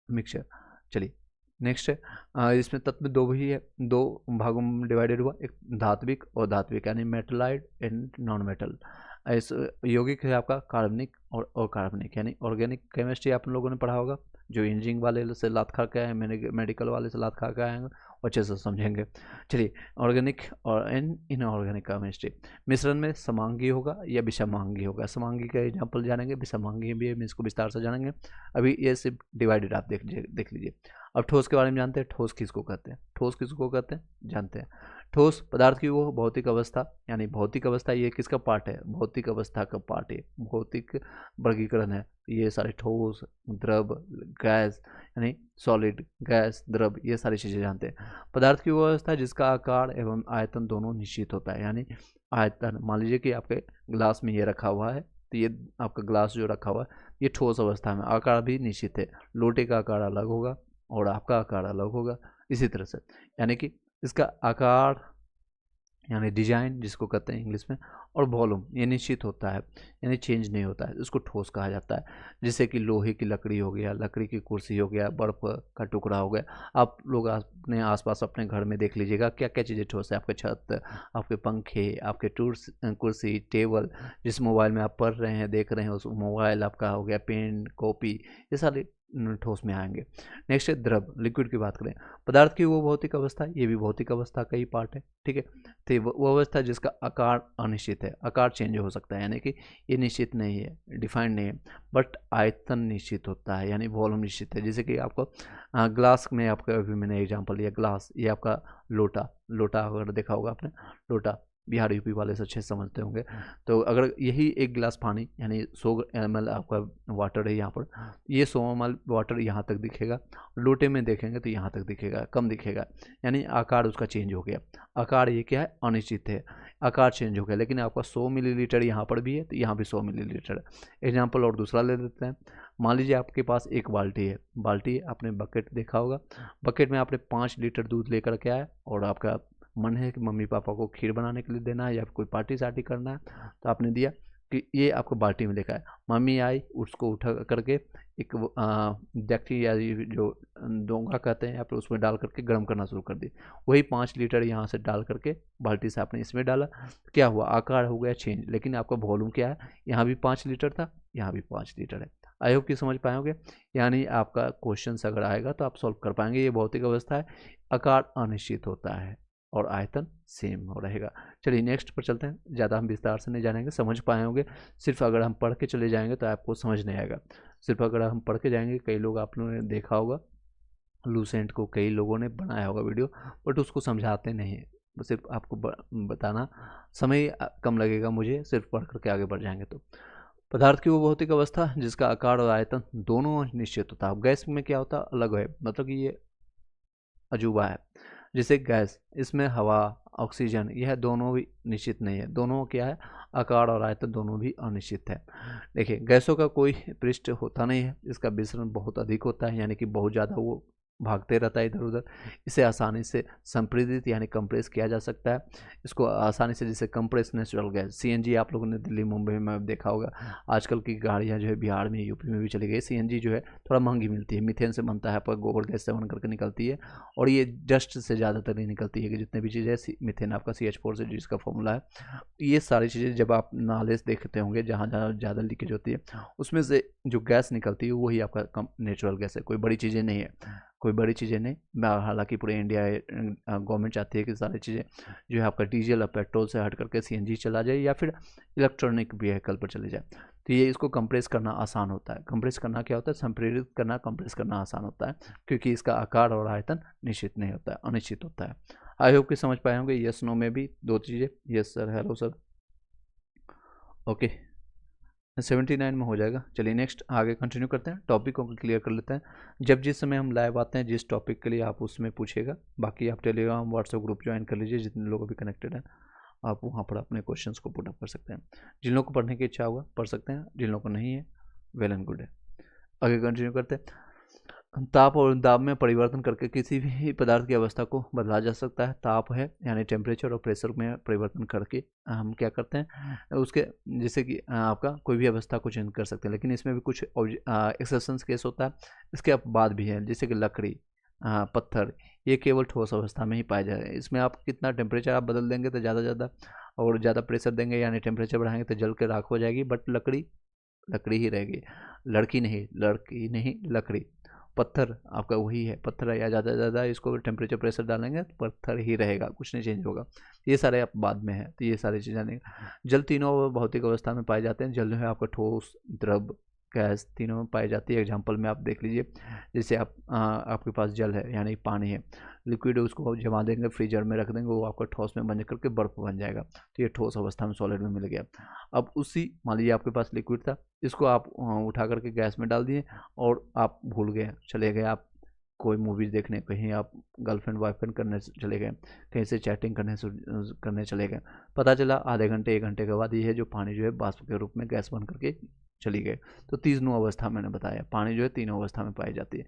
मिक्सचर। चलिए नेक्स्ट है, इसमें तत्व 2 भी है, 2 भागों में डिवाइडेड हुआ, एक धात्विक और धात्विक यानी मेटलाइड एंड नॉन मेटल। इस यौगिक है आपका कार्बनिक और कार्बनिक, यानी ऑर्गेनिक केमिस्ट्री आप लोगों ने पढ़ा होगा, जो इंजीनियरिंग वाले से लात खा के आए, मेडिकल वाले से लात खा के आएंगे, अच्छे से समझेंगे। चलिए, ऑर्गेनिक और इनऑर्गेनिक केमिस्ट्री। मिश्रण में समांगी होगा या विषमांगी होगा। समांगी का एग्जाम्पल जानेंगे, विषमांगी भी हम इसको विस्तार से जानेंगे। अभी ये सिर्फ डिवाइडेड आप देख लीजिए। अब ठोस के बारे में जानते हैं, ठोस किसको कहते हैं, ठोस किसको कहते हैं जानते हैं। ठोस पदार्थ की वो भौतिक अवस्था, यानी भौतिक अवस्था ये किसका पार्ट है, भौतिक अवस्था का पार्ट है, भौतिक वर्गीकरण है। ये सारे ठोस, द्रव, गैस यानी सॉलिड, गैस, द्रव, ये सारी चीज़ें जानते हैं। पदार्थ की वो अवस्था जिसका आकार एवं आयतन दोनों निश्चित होता है, यानी आयतन, मान लीजिए कि आपके ग्लास में ये रखा हुआ है, तो ये आपका ग्लास जो रखा हुआ है ये ठोस अवस्था में, आकार भी निश्चित है, लोटे का आकार अलग होगा और आपका आकार अलग होगा। इसी तरह से यानी कि इसका आकार यानी डिजाइन जिसको कहते हैं इंग्लिश में, और वॉल्यूम ये निश्चित होता है, यानी चेंज नहीं होता है, इसको ठोस कहा जाता है। जैसे कि लोहे की लकड़ी हो गया, लकड़ी की कुर्सी हो गया, बर्फ का टुकड़ा हो गया। आप लोग अपने आसपास अपने घर में देख लीजिएगा क्या क्या चीज़ें ठोस है, आपके छत, आपके पंखे, आपके कुर्सी, टेबल, जिस मोबाइल में आप पढ़ रहे हैं, देख रहे हैं, उस मोबाइल आपका हो गया, पेन, कॉपी, ये सारे ठोस में आएंगे। नेक्स्ट है द्रव, लिक्विड की बात करें, पदार्थ की वो भौतिक अवस्था, ये भी भौतिक अवस्था का ही पार्ट है। ठीक है, तो वो अवस्था जिसका आकार अनिश्चित है, आकार चेंज हो सकता है, यानी कि ये निश्चित नहीं है, डिफाइंड नहीं है, बट आयतन निश्चित होता है, यानी वॉल्यूम निश्चित है। जैसे कि आपको ग्लास में आपका अभी मैंने एग्जांपल लिया, ग्लास, ये आपका लोटा अगर देखा होगा आपने, लोटा बिहार यूपी वाले से अच्छे समझते होंगे। तो अगर यही एक गिलास पानी यानी 100 ml आपका वाटर है यहाँ पर, ये 100 ml वाटर यहाँ तक दिखेगा, लोटे में देखेंगे तो यहाँ तक दिखेगा, कम दिखेगा, यानी आकार उसका चेंज हो गया। आकार ये क्या है, अनिश्चित है, आकार चेंज हो गया। लेकिन आपका 100 मिलीलीटर यहाँ पर भी है तो यहाँ भी 100 मिलीलीटर। एग्जाम्पल और दूसरा ले लेते हैं, मान लीजिए आपके पास एक बाल्टी है, आपने बकेट देखा होगा, बकेट में आपने 5 लीटर दूध लेकर के आया और आपका मन है कि मम्मी पापा को खीर बनाने के लिए देना है या कोई पार्टी सार्टी करना है, तो आपने दिया कि ये आपको बाल्टी में देखा है। मम्मी आई, उसको उठा करके एक डेक्ची या जो डोंगा कहते हैं, आप उसमें डाल करके गर्म करना शुरू कर दी। वही 5 लीटर यहाँ से डाल करके बाल्टी से आपने इसमें डाला, क्या हुआ, आकार हो गया चेंज, लेकिन आपका वॉल्यूम क्या है, यहाँ भी 5 लीटर था, यहाँ भी 5 लीटर है। आई होप कि समझ पाओगे, यानी आपका क्वेश्चन अगर आएगा तो आप सॉल्व कर पाएंगे। ये भौतिक अवस्था है, आकार अनिश्चित होता है और आयतन सेम हो रहेगा। चलिए नेक्स्ट पर चलते हैं, ज़्यादा हम विस्तार से नहीं जानेंगे, समझ पाए होंगे। सिर्फ अगर हम पढ़ के चले जाएंगे तो आपको समझ नहीं आएगा, सिर्फ अगर हम पढ़ के जाएंगे। कई लोग आप लोगों ने देखा होगा लूसेंट को, कई लोगों ने बनाया होगा वीडियो, बट उसको समझाते नहीं है, सिर्फ आपको बताना, समय कम लगेगा मुझे, सिर्फ पढ़ करके आगे बढ़ जाएंगे। तो पदार्थ की वो भौतिक अवस्था जिसका आकार और आयतन दोनों निश्चित होता है। गैस में क्या होता है, अलग है, मतलब कि ये अजूबा है। जैसे गैस, इसमें हवा, ऑक्सीजन, यह दोनों भी निश्चित नहीं है, दोनों क्या है, आकार और आयतन दोनों भी अनिश्चित है। देखिए, गैसों का कोई पृष्ठ होता नहीं है, इसका विसरण बहुत अधिक होता है, यानी कि बहुत ज़्यादा वो भागते रहता है इधर उधर। इसे आसानी से संपीड़ित यानी कंप्रेस किया जा सकता है, इसको आसानी से, जैसे कंप्रेस नेचुरल गैस, सीएनजी आप लोगों ने दिल्ली मुंबई में देखा होगा। आजकल की गाड़ियां जो है बिहार में, यूपी में भी चली गई। सीएनजी जो है थोड़ा महंगी मिलती है, मीथेन से बनता है, आपका गोबर गैस से बन करके निकलती है, और ये डस्ट से ज़्यादातर नहीं निकलती है कि जितने भी चीज़ें, मीथेन आपका CH4 से जिसका फॉर्मूला है। ये सारी चीज़ें जब आप नाले से देखते होंगे जहाँ जहाँ ज़्यादा लीकेज होती है, उसमें से जो गैस निकलती है वही आपका नेचुरल गैस है, कोई बड़ी चीज़ें नहीं है, कोई बड़ी चीज़ें नहीं। हालांकि पूरे इंडिया गवर्नमेंट चाहती है कि सारी चीज़ें जो है आपका डीजल और पेट्रोल से हट करके CNG चला जाए या फिर इलेक्ट्रॉनिक व्हीकल पर चले जाए। तो तो ये इसको कंप्रेस करना आसान होता है। कंप्रेस करना क्या होता है? संप्रेरित करना, कंप्रेस करना आसान होता है, क्योंकि इसका आकार और आयतन निश्चित नहीं होता है, अनिश्चित होता है। आई होप कि समझ पाए होंगे। यस नो में भी दो चीज़ें, yes sir, hello sir, okay. 79 में हो जाएगा। चलिए नेक्स्ट आगे कंटिन्यू करते हैं, टॉपिकों को क्लियर कर लेते हैं। जब जिस समय हम लाइव आते हैं, जिस टॉपिक के लिए आप उसमें पूछेगा। बाकी आप टेलीग्राम व्हाट्सएप ग्रुप ज्वाइन कर लीजिए, जितने लोग अभी कनेक्टेड हैं आप वहाँ पर अपने क्वेश्चंस को पुट अप कर सकते हैं। जिन लोगों को पढ़ने की इच्छा होगा पढ़ सकते हैं, जिन लोगों को नहीं है वेल एंड गुड है। आगे कंटिन्यू करते हैं। ताप और दाब में परिवर्तन करके किसी भी पदार्थ की अवस्था को बदला जा सकता है। ताप है यानी टेम्परेचर और प्रेशर में परिवर्तन करके हम क्या करते हैं उसके, जैसे कि आपका कोई भी अवस्था को चेंज कर सकते हैं, लेकिन इसमें भी कुछ एक्सेप्शंस केस होता है। इसके बाद भी है, जैसे कि लकड़ी, पत्थर, ये केवल ठोस अवस्था में ही पाए जा रहे हैं। इसमें आप कितना टेम्परेचर आप बदल देंगे तो ज़्यादा और ज़्यादा प्रेशर देंगे यानी टेम्परेचर बढ़ाएंगे तो जल के राख हो जाएगी, बट लकड़ी लकड़ी ही रहेगी, लड़की नहीं लकड़ी। पत्थर आपका वही है, पत्थर या ज़्यादा से ज़्यादा इसको टेम्परेचर प्रेशर डालेंगे तो पत्थर ही रहेगा, कुछ नहीं चेंज होगा। ये सारे आप बाद में है, तो ये सारी चीज़ें जानेंगे। जल तीनों भौतिक अवस्था में पाए जाते हैं। जल जो है आपका ठोस, द्रव, गैस तीनों में पाई जाती है। एग्जाम्पल में आप देख लीजिए, जैसे आपके पास जल है यानी पानी है, लिक्विड है, उसको जमा देंगे फ्रीजर में रख देंगे, वो आपका ठोस में बन करके बर्फ बन जाएगा, तो ये ठोस अवस्था में सॉलिड में मिल गया। अब उसी, मान लीजिए आपके पास लिक्विड था, इसको आप उठा करके गैस में डाल दिए और आप भूल गए, चले गए आप कोई मूवीज़ देखने, कहीं आप गर्लफ्रेंड बॉयफ्रेंड करने चले गए, कहीं से चैटिंग करने चले गए, पता चला आधे घंटे 1 घंटे के बाद ये जो पानी जो है वाष्प के रूप में गैस बन करके चली गई। तो तीनों अवस्था मैंने बताया, पानी जो है तीनों अवस्था में पाई जाती है,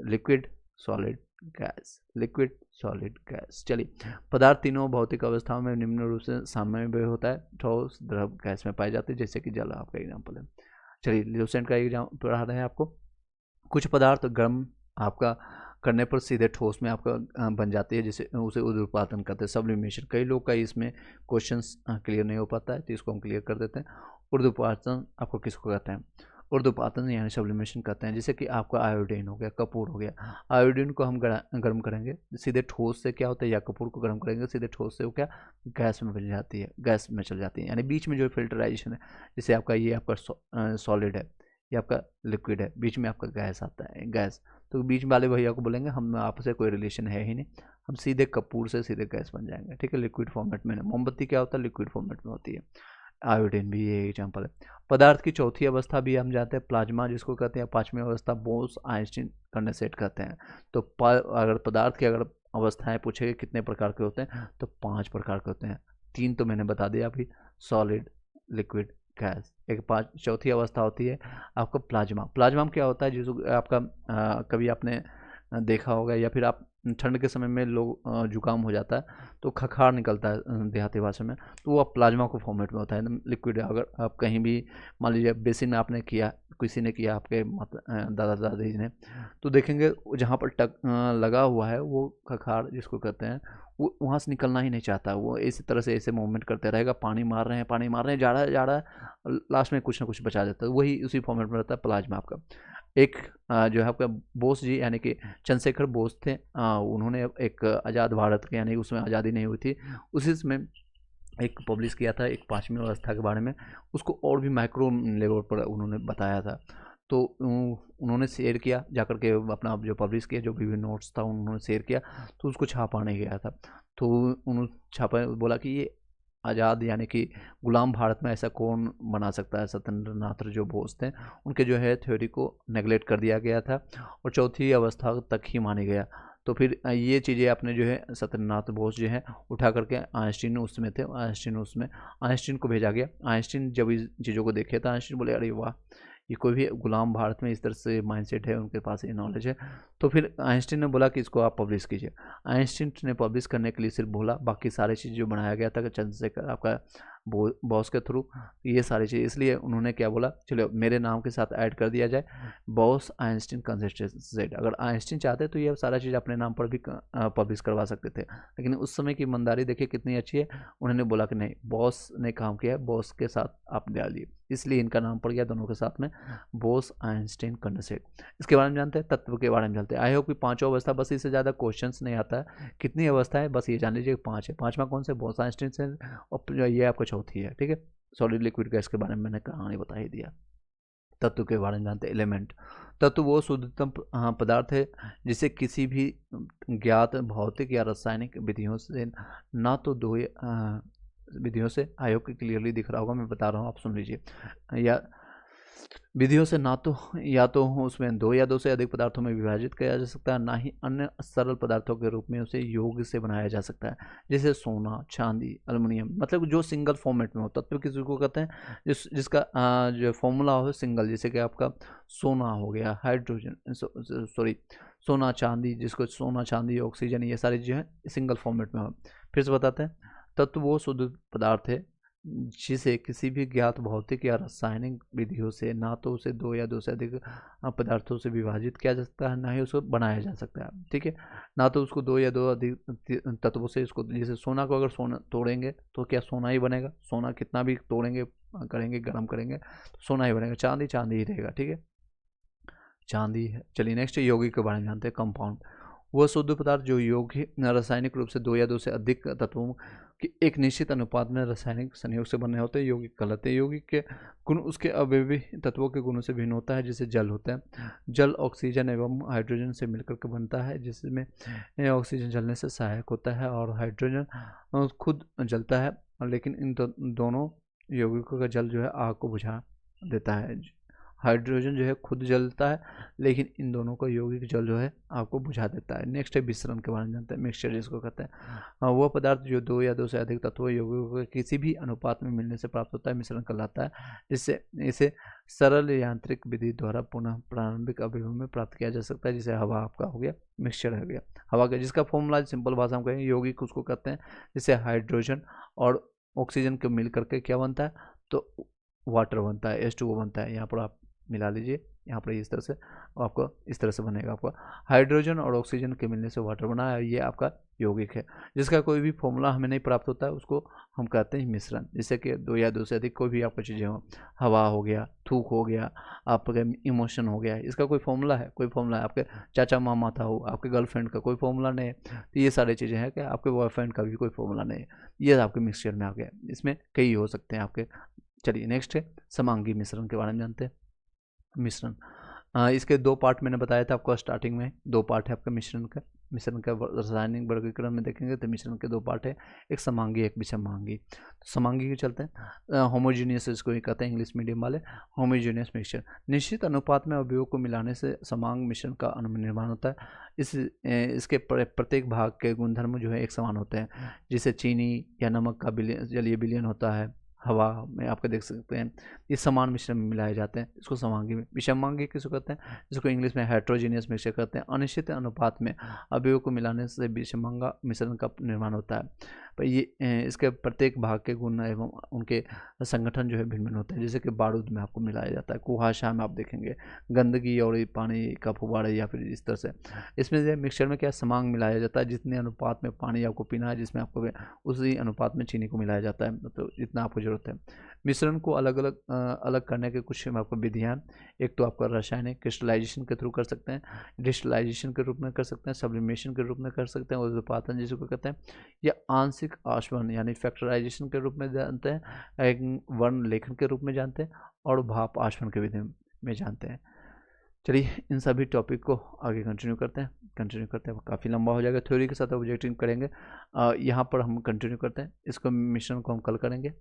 liquid, solid, gas, liquid, solid, gas. चलिए, पदार्थ तीनों भौतिक अवस्थाओं में निम्न रूप से साम्य होता है, ठोस, द्रव, गैस में पाई जाती है, जैसे कि जल आपका एग्जाम्पल है। चलिए ल्यूसेंट का एग्जाम्पल पढ़ा रहे हैं आपको। कुछ पदार्थ गर्म आपका करने पर सीधे ठोस में आपका बन जाती है, जिसे उसे ऊर्ध्वपातन कहते हैं, सब्लिमेशन। कई लोग का इसमें क्वेश्चंस क्लियर नहीं हो पाता है, तो इसको हम क्लियर कर देते हैं। ऊर्ध्वपातन आपको किसको कहते हैं? ऊर्ध्वपातन यानी सब्लिमेशन कहते हैं। जैसे कि आपका आयोडीन हो गया, कपूर हो गया, आयोडीन को हम गर्म करेंगे सीधे ठोस से, क्या होता है, या कपूर को गर्म करेंगे सीधे ठोस से, वो क्या गैस में बन जाती है, गैस में चल जाती है, यानी बीच में जो फिल्टराइजेशन है, जैसे आपका ये आपका सॉलिड है, ये आपका लिक्विड है, बीच में आपका गैस आता है, गैस। तो बीच वाले भैया को बोलेंगे हम आपसे कोई रिलेशन है ही नहीं, हम सीधे कपूर से सीधे गैस बन जाएंगे, ठीक है, लिक्विड फॉर्मेट में। मोमबत्ती क्या होता है? लिक्विड फॉर्मेट में होती है। आयोडीन भी ये एग्जाम्पल है। पदार्थ की चौथी अवस्था भी हम जानते हैं, प्लाज्मा जिसको कहते हैं, पांचवी अवस्था बोस आइंस्टीन कंडेंसेट कहते हैं। तो अगर पदार्थ की अगर अवस्थाएं पूछेंगे कितने प्रकार के होते हैं, तो 5 प्रकार के होते हैं। 3 तो मैंने बता दिया अभी, सॉलिड, लिक्विड, गैस। एक चौथी अवस्था होती है आपका प्लाज्मा। प्लाज्मा में क्या होता है, जिसको आपका कभी आपने देखा होगा, या फिर आप ठंड के समय में लोग जुकाम हो जाता है तो खखार निकलता है देहाती भाषा में, तो वो प्लाज्मा को फॉर्मेट में होता है, एकदम लिक्विड। अगर आप कहीं भी मान लीजिए बेसिन में आपने किया, किसी ने किया, आपके दादा दादी ने, तो देखेंगे जहाँ पर लगा हुआ है वो खखार जिसको कहते हैं, वो वहाँ से निकलना ही नहीं चाहता, वो इसी तरह से ऐसे मूवमेंट करते रहेगा, पानी मार रहे हैं, जा रहा है, लास्ट में कुछ ना कुछ बचा देता है, वही उसी फॉर्मेट में रहता है प्लाज्मा आपका। एक जो है आपका बोस जी यानी कि चंद्रशेखर बोस थे, उन्होंने एक आज़ाद भारत के, यानी उसमें आज़ादी नहीं हुई थी, उसी समय एक पब्लिश किया था एक 5वीं अवस्था के बारे में, उसको और भी माइक्रो लेवल पर उन्होंने बताया था। तो उन्होंने शेयर किया जाकर के, अपना जो पब्लिश किया, जो भी नोट्स था उन्होंने शेयर किया, तो उसको छापा नहीं गया था, तो उन्होंने छापा, बोला कि ये आज़ाद यानी कि गुलाम भारत में ऐसा कौन बना सकता है। सत्येंद्रनाथ जो बोस थे, उनके जो है थ्योरी को नेगलेक्ट कर दिया गया था और चौथी अवस्था तक ही मानी गया। तो फिर ये चीज़ें अपने जो है सत्येंद्रनाथ बोस जो है उठा करके, आइंस्टीन उसमें थे, आइंस्टीन को भेजा गया। आइंस्टीन जब इस चीज़ों को देखे तो आइंस्टीन बोले अरे वाह, ये कोई भी गुलाम भारत में इस तरह से माइंडसेट है, उनके पास ये नॉलेज है। तो फिर आइंस्टीन ने बोला कि इसको आप पब्लिश कीजिए। आइंस्टीन ने पब्लिश करने के लिए सिर्फ बोला, बाकी सारी चीज़ जो बनाया गया था चंद्रशेखर आपका बॉस के थ्रू, ये सारी चीज़, इसलिए उन्होंने क्या बोला, चलो मेरे नाम के साथ ऐड कर दिया जाए, बॉस आइंस्टीन कंडेंसेट। अगर आइंस्टीन चाहते तो ये सारा चीज़ अपने नाम पर भी पब्लिश करवा सकते थे, लेकिन उस समय की ईमानदारी देखिए कितनी अच्छी है, उन्होंने बोला कि नहीं, बॉस ने काम किया है, बॉस के साथ आप डालिए, इसलिए इनका नाम पड़ गया दोनों के साथ में, बोस आइंस्टीन कंडेंसेट। इसके बारे में जानते हैं, तत्व के बारे में जानते हैं। आई होप कि 5 अवस्था, बस इससे ज़्यादा क्वेश्चंस नहीं आता है, कितनी अवस्था है बस ये जान लीजिए 5 है। 5वां कौन से? बॉस आइंस्टीन से, और ये आपका चौथी है, ठीक है। सॉलिड, लिक्विड, गैस के बारे में मैंने कहानी बता ही दिया। तत्व के बारे में जानते हैं। एलिमेंट, तत्व वो शुद्धतम पदार्थ है जिसे किसी भी ज्ञात भौतिक या रासायनिक विधियों से ना तो दो विधियों से, आयोग क्लियरली दिख रहा होगा, मैं बता रहा हूँ, आप सुन लीजिए, या विधियों से ना तो या तो उसमें दो या दो से अधिक पदार्थों में विभाजित किया जा सकता है, ना ही अन्य सरल पदार्थों के रूप में उसे योग से बनाया जा सकता है, जैसे सोना, चांदी, एल्युमिनियम, मतलब जो सिंगल फॉर्मेट में हो। तत्व किसी को कहते हैं जिसका जो फॉर्मूला हो सिंगल, जैसे कि आपका सोना हो गया, हाइड्रोजन, सॉरी सोना, चांदी, जिसको सोना, चांदी, ऑक्सीजन, ये सारी जो है सिंगल फॉर्मेट में हो। फिर से बताते हैं, तत्व वो शुद्ध पदार्थ है जिसे किसी भी ज्ञात भौतिक या रासायनिक विधियों से ना तो उसे दो या दो से अधिक पदार्थों से विभाजित किया जा सकता है, ना ही उसको बनाया जा सकता है। ठीक है, ना तो उसको दो या दो अधिक तत्वों से, इसको जैसे सोना को अगर सोना तोड़ेंगे तो क्या सोना ही बनेगा, सोना कितना भी तोड़ेंगे करेंगे गर्म करेंगे तो सोना ही बनेगा, चांदी चांदी ही रहेगा। ठीक है, चांदी है। चलिए नेक्स्ट यौगिक के बारे में जानते हैं। कंपाउंड, वह शुद्ध पदार्थ जो यौगिक रासायनिक रूप से दो या दो से अधिक तत्वों कि एक निश्चित अनुपात में रासायनिक संयोग से बने होते हैं। यौगिक कहलाते हैं। यौगिक के गुण उसके अवयवी तत्वों के गुणों से भिन्न होता है। जैसे जल होता है, जल ऑक्सीजन एवं हाइड्रोजन से मिलकर के बनता है, जिसमें ऑक्सीजन जलने से सहायक होता है और हाइड्रोजन खुद जलता है, लेकिन इन दोनों यौगिकों का जल जो है आग को बुझा देता है। हाइड्रोजन जो है खुद जलता है, लेकिन इन दोनों का यौगिक जल जो है आपको बुझा देता है। नेक्स्ट है मिश्रण के बारे में जानते हैं। मिक्सचर जिसको कहते हैं, वह पदार्थ जो दो या दो से अधिक तत्वों यौगिकों के किसी भी अनुपात में मिलने से प्राप्त होता है, मिश्रण कहलाता है। जिससे इसे सरल यांत्रिक विधि द्वारा पुनः प्रारंभिक अवयव में प्राप्त किया जा सकता है। जैसे हवा आपका हो गया, मिक्सचर हो गया हवा का, जिसका फॉर्मूला सिंपल भाषा में कहेंगे यौगिक उसको कहते हैं। जैसे हाइड्रोजन और ऑक्सीजन को मिल करके क्या बनता है, तो वाटर बनता है, H2O बनता है। यहाँ पर आप मिला लीजिए, यहाँ पर इस तरह से आपको इस तरह से बनेगा। आपका हाइड्रोजन और ऑक्सीजन के मिलने से वाटर बना है, ये आपका यौगिक है, जिसका कोई भी फॉर्मूला हमें नहीं प्राप्त होता है, उसको हम कहते हैं मिश्रण। जैसे कि दो या दो से अधिक कोई भी आपको चीज़ें हो, हवा हो गया, थूक हो गया, आपका इमोशन हो गया, इसका कोई फॉर्मूला है, कोई फॉर्मूला है? आपके चाचा मामा था हो, आपके गर्लफ्रेंड का कोई फॉर्मूला नहीं है। तो ये सारी चीज़ें हैं कि आपके बॉयफ्रेंड का भी कोई फॉर्मूला नहीं है, ये आपके मिक्सचर में आ गया। इसमें कई हो सकते हैं आपके। चलिए नेक्स्ट है समांगी मिश्रण के बारे में जानते हैं। मिश्रण, इसके दो पार्ट मैंने बताया था आपको स्टार्टिंग में, दो पार्ट है आपका मिश्रण का। मिश्रण का रासायनिक वर्गीकरण में देखेंगे तो मिश्रण के दो पार्ट है, एक समांगी एक विषमांगी। तो समांगी के चलते हैं होमोजीनियस, इसको ही कहते हैं इंग्लिश मीडियम वाले, होमोजीनियस मिक्सचर। निश्चित अनुपात में अवयवों को मिलाने से समांग मिश्रण का निर्माण होता है। इसके प्रत्येक भाग के गुणधर्म जो है एक समान होते हैं। जैसे चीनी या नमक का जलीय विलयन होता है हवा में, आपको देख सकते हैं, ये समान मिश्रण में मिलाए जाते हैं, इसको समांगी में। विषमांगी किसको कहते हैं, जिसको इंग्लिश में हेट्रोजीनियस मिक्सचर कहते हैं। अनिश्चित अनुपात में अवयवों को मिलाने से विषमांगा मिश्रण का निर्माण होता है। पर ये इसके प्रत्येक भाग के गुण एवं उनके संगठन जो है भिन्न भिन्न होते हैं। जैसे कि बारूद में आपको मिलाया जाता है, कुहासा में आप देखेंगे, गंदगी और पानी का फुवारे या फिर इस तरह से। इसमें जो मिक्सचर में क्या समांग मिलाया जाता है, जितने अनुपात में पानी आपको पीना है, जिसमें आपको उसी अनुपात में चीनी को मिलाया जाता है, तो जितना आपको जरूरत है। मिश्रण को अलग अलग करने के कुछ आपको विधियाँ, एक तो आपका रासायनिक क्रिस्टलाइजेशन के थ्रू कर सकते हैं, डिस्टिलाइजेशन के रूप में कर सकते हैं, सब्लिमेशन के रूप में कर सकते हैं, उद्पादन जिसको कहते हैं, या आंशिक आश्वन यानी फैक्टराइजेशन के रूप में जानते हैं, एक वर्ण लेखन के रूप में जानते हैं, और भाप आश्वन के विधि में जानते हैं। चलिए इन सभी टॉपिक को आगे कंटिन्यू करते हैं, काफ़ी लंबा हो जाएगा, थ्योरी के साथ ऑब्जेक्टिव करेंगे। यहाँ पर हम कंटिन्यू करते हैं, इसको मिश्रण को हम कल करेंगे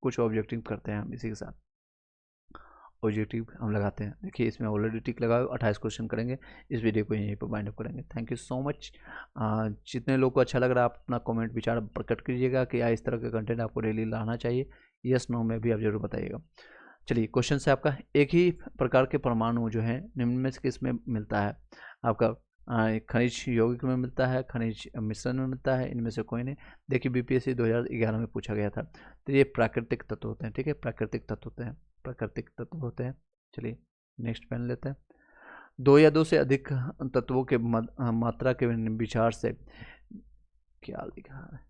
कुछ ऑब्जेक्टिव करते हैं हम इसी के साथ। ऑब्जेक्टिव हम लगाते हैं, देखिए इसमें ऑलरेडी टिक लगाओ, 28 क्वेश्चन करेंगे। इस वीडियो को यहीं पर वाइंड अप करेंगे। Thank you so much. जितने लोग को अच्छा लग रहा है आप अपना कमेंट विचार प्रकट कीजिएगा कि इस तरह का कंटेंट आपको डेली लाना चाहिए, यस नो में भी आप जरूर बताइएगा। चलिए क्वेश्चन से आपका, एक ही प्रकार के परमाणु जो है निम्न में से किस में मिलता है? आपका खनिज यौगिक में मिलता है, खनिज मिश्रण में मिलता है, इनमें से कोई नहीं। देखिए बीपीएससी 2011 में पूछा गया था। तो ये प्राकृतिक तत्व होते हैं, ठीक है, प्राकृतिक तत्व होते हैं। चलिए नेक्स्ट पेन लेते हैं। दो या दो से अधिक तत्वों के मात्रा के विचार से क्या लिखा है,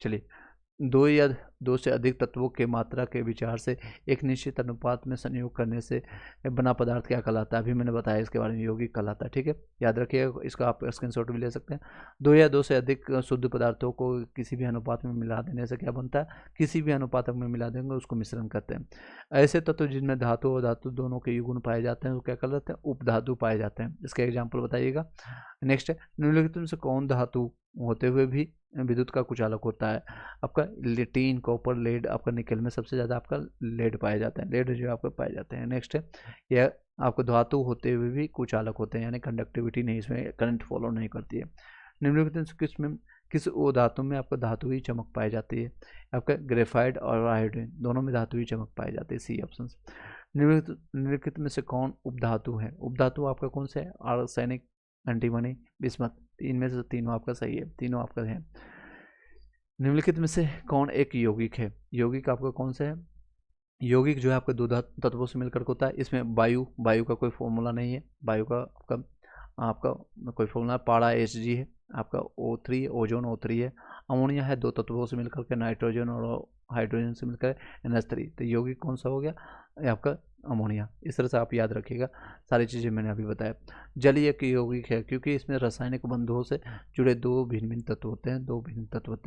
चलिए दो से अधिक तत्वों के मात्रा के विचार से एक निश्चित अनुपात में संयोग करने से बना पदार्थ क्या कहलाता है? अभी मैंने बताया इसके बारे में, यौगिक कहलाता है। ठीक है, याद रखिए, इसका आप स्क्रीनशॉट भी ले सकते हैं। दो या दो से अधिक शुद्ध पदार्थों को किसी भी अनुपात में मिला देने से क्या बनता है? किसी भी अनुपात में मिला देंगे उसको मिश्रण कहते हैं। ऐसे तत्व जिनमें धातु और धातु दोनों के युग्म पाए जाते हैं वो क्या कहलाते हैं? उपधातु पाए जाते हैं। इसका एग्जाम्पल बताइएगा। नेक्स्ट है, निम्नलिखित में से कौन धातु होते हुए भी विद्युत का कुचालक होता है? आपका टिन, कॉपर, लेड, आपका निकल में सबसे ज़्यादा आपका लेड पाए जाते हैं, लेड जो आपको पाए जाते हैं। नेक्स्ट है, यह आपको धातु होते हुए भी कुचालक होते हैं, यानी कंडक्टिविटी नहीं, इसमें करंट फॉलो नहीं करती है। निम्नलिखित में किस वो धातु में आपका धातु ही चमक पाई जाती है? आपका ग्रेफाइट और आयोडीन दोनों में धातु ही चमक पाई जाती है, सी ऑप्शन। निम्नलिखित में से कौन उपधातु है? उपधातु आपका कौन सा है? आर्सेनिक, एंटीमनी, बिस्मथ, इनमें से तीनों आपका सही है, तीनों आपका है। निम्नलिखित में से कौन एक यौगिक है? यौगिक आपका कौन सा है? यौगिक जो है आपके दो तत्वों से मिलकर होता है। इसमें वायु का कोई फॉर्मूला नहीं है, वायु का आपका कोई फॉर्मूला, पारा Hg है, आपका O3, ओजोन O3 है। अमोनिया है, दो तत्वों से मिलकर के, नाइट्रोजन और हाइड्रोजन से मिलकर NH3। तो यौगिक कौन सा हो गया? आपका अमोनिया। इस तरह से आप याद रखिएगा, सारी चीज़ें मैंने अभी बताया। जल एक यौगिक है क्योंकि इसमें रासायनिक बंधों से जुड़े दो भिन्न भिन्न तत्व होते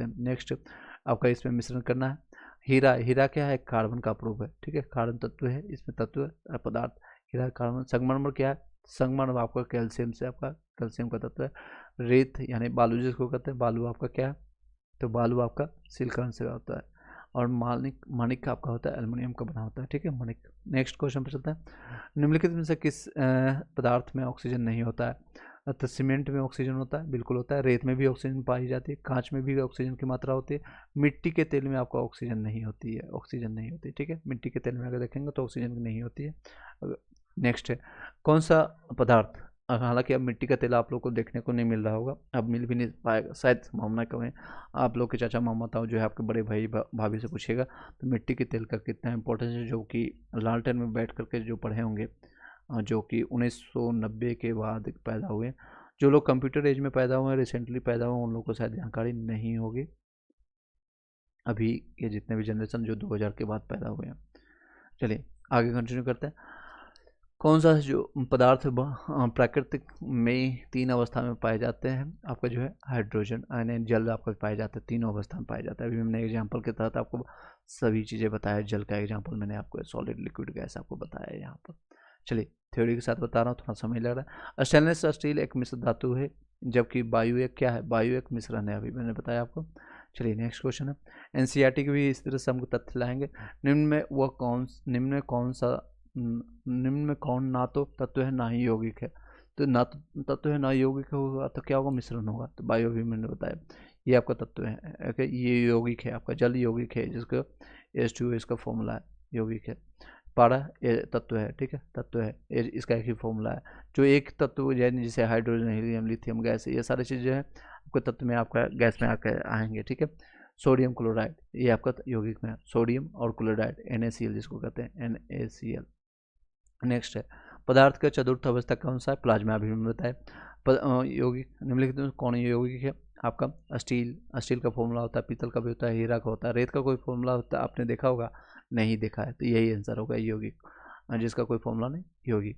हैं, नेक्स्ट आपका इसमें मिश्रण करना है। हीरा क्या है? कार्बन का प्रूफ है। ठीक है, कार्बन तत्व है, इसमें तत्व पदार्थ हीरा कार्बन। संगमरमर क्या है? संगमरमर आपका कैल्शियम से, आपका कैल्शियम का तत्व है। रेत यानी बालू जिसको कहते हैं, बालू आपका क्या है? तो बालू आपका सिलिकॉन से होता है। और माणिक आपका होता है एल्युमिनियम का बना होता है। ठीक है, माणिक। नेक्स्ट क्वेश्चन पर चलते हैं। निम्नलिखित में से किस पदार्थ में ऑक्सीजन नहीं होता है? तो सीमेंट में ऑक्सीजन होता है, बिल्कुल होता है। रेत में भी ऑक्सीजन पाई जाती है, कांच में भी ऑक्सीजन की मात्रा होती है। मिट्टी के तेल में आपका ऑक्सीजन नहीं होती है, ठीक है, मिट्टी के तेल में अगर देखेंगे तो ऑक्सीजन नहीं होती है। नेक्स्ट है, कौन सा पदार्थ, हालांकि अब मिट्टी का तेल आप लोग को देखने को नहीं मिल रहा होगा, अब मिल भी नहीं पाएगा शायद, संभावना कम है। आप लोग के चाचा मामाताओं जो है आपके बड़े भाई भाभी से पूछिएगा तो मिट्टी के तेल का कितना इंपॉर्टेंस है, जो कि लालटेन में बैठ करके जो पढ़े होंगे, जो कि 1990 के बाद पैदा हुए। जो लोग कंप्यूटर एज में पैदा हुए हैं, रिसेंटली पैदा हुए, उन लोगों को शायद जानकारी नहीं होगी। अभी ये जितने भी जनरेशन जो 2000 के बाद पैदा हुए हैं। चलिए आगे कंटिन्यू करते हैं। कौन सा जो पदार्थ प्राकृतिक में तीन अवस्था में पाए जाते हैं? आपका जो है हाइड्रोजन, यानी जल आपका पाए जाते हैं, तीनों अवस्था में पाए जाता है। अभी मैंने एग्जांपल के तहत आपको सभी चीज़ें बताया। जल का एग्जांपल मैंने आपको, सॉलिड, लिक्विड, गैस आपको बताया है यहाँ पर। चलिए थ्योरी के साथ बता रहा हूँ, थोड़ा समय लग रहा है। स्टेनलेस स्टील एक मिश्र धातु है, जबकि वायु एक क्या है? वायु एक मिश्रण है, अभी मैंने बताया आपको। चलिए नेक्स्ट क्वेश्चन है। NCERT के भी इस तरह से हमको तथ्य लाएंगे। निम्न में कौन ना तो तत्व है ना ही यौगिक है? तो ना तो तत्व है ना यौगिक होगा तो क्या होगा? मिश्रण होगा। तो वायु भी मैंने बताया, ये आपका तत्व है। ओके, ये यौगिक है, आपका जल यौगिक है, जिसका H2O इसका फॉर्मूला है, यौगिक है। पारा ये तत्व है, ठीक है, तत्व है, इसका एक ही फॉर्मूला है। जो एक तत्व जैसे हाइड्रोजन, हीलियम, लिथियम, गैस, ये सारी चीज़ें हैं आपके तत्व में, आपका गैस में आकर आएंगे। ठीक है, सोडियम क्लोराइड ये आपका यौगिक में है, सोडियम और क्लोराइड, NaCl जिसको कहते हैं, NaCl। नेक्स्ट है, पदार्थ का चतुर्थ अवस्था कौन सा है? प्लाज्मा, अभी मैंने बताया। यौगिक निम्नलिखित में कौन यौगिक है? आपका स्टील का फॉर्मूला होता है, पीतल का भी होता है, हीरा का होता है। रेत का कोई फॉर्मूला होता है, आपने देखा होगा? नहीं देखा है, तो यही आंसर होगा यौगिक, जिसका कोई फॉर्मूला नहीं, यौगिक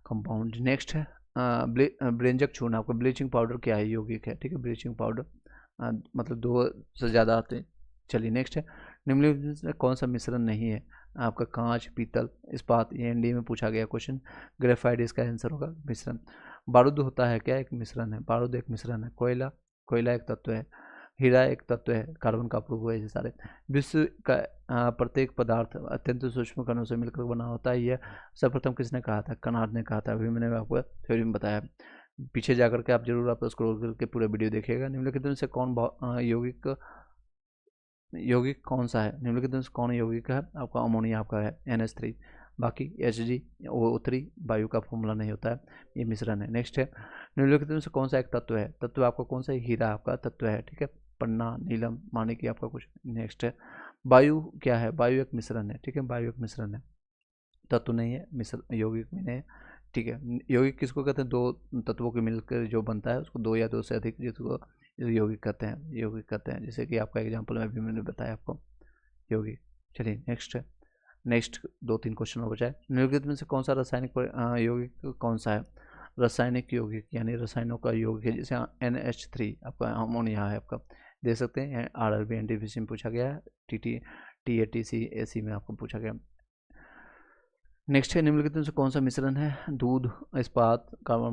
कंपाउंड। नेक्स्ट है ब्रेंजक चूर्ण, आपका ब्लीचिंग पाउडर क्या है? यौगिक है। ठीक है, ब्लीचिंग पाउडर मतलब दो से ज़्यादा आते हैं। चलिए नेक्स्ट है, निम्नलिखित में कौन सा मिश्रण नहीं है? आपका कांच, पीतल, इस्पात, ये NDA में पूछा गया क्वेश्चन। ग्रेफाइट इसका आंसर होगा, मिश्रण। बारूद होता है क्या? एक मिश्रण है, बारूद एक मिश्रण है। कोयला एक तत्व है। हीरा एक तत्व है, कार्बन का प्रूफ है। ये सारे विश्व का प्रत्येक पदार्थ अत्यंत सूक्ष्म कणों से मिलकर बना होता है। यह सर्वप्रथम किसने कहा था? कनार्ड ने कहा था, अभी मैंने आपको थ्योरी में बताया। पीछे जाकर के आप जरूर आप स्क्रॉल करके पूरा वीडियो देखिएगा। निम्नलिखित में से कौन यौगिक कौन सा है? निम्नलिखित में से कौन यौगिक है? आपका अमोनिया आपका है, NH3। बाकी HgO3 वायु का फॉर्मूला नहीं होता है, ये मिश्रण है। नेक्स्ट है, निम्नलिखित में से कौन सा एक तत्व है? तत्व आपका कौन सा है? हीरा आपका तत्व है। ठीक है, पन्ना, नीलम, माणिक्य आपका कुछ। नेक्स्ट है, वायु क्या है? वायु एक मिश्रण है। ठीक है, वायु एक मिश्रण है, तत्व नहीं है, मिश्र यौगिक में नहीं है। ठीक है, यौगिक किसको कहते हैं? दो तत्वों के मिलकर जो बनता है उसको दो या दो से अधिक, जिसको यौगिक कहते हैं, जैसे कि आपका एग्जांपल में भी मैंने बताया आपको। यौगिक। चलिए नेक्स्ट 2-3 क्वेश्चन और बचा है। निम्नलिखित में से कौन सा रासायनिक यौगिक कौन सा है? रासायनिक यौगिक यानी रसायनों का यौगिक है, जैसे NH3 आपका अमोनिया है आपका, दे सकते हैं। RRB NTPC में पूछा गया है, TATC AC में आपको पूछा गया। नेक्स्ट है, निम्नलिखित में से कौन सा मिश्रण है दूध, इस्पात, कार्बन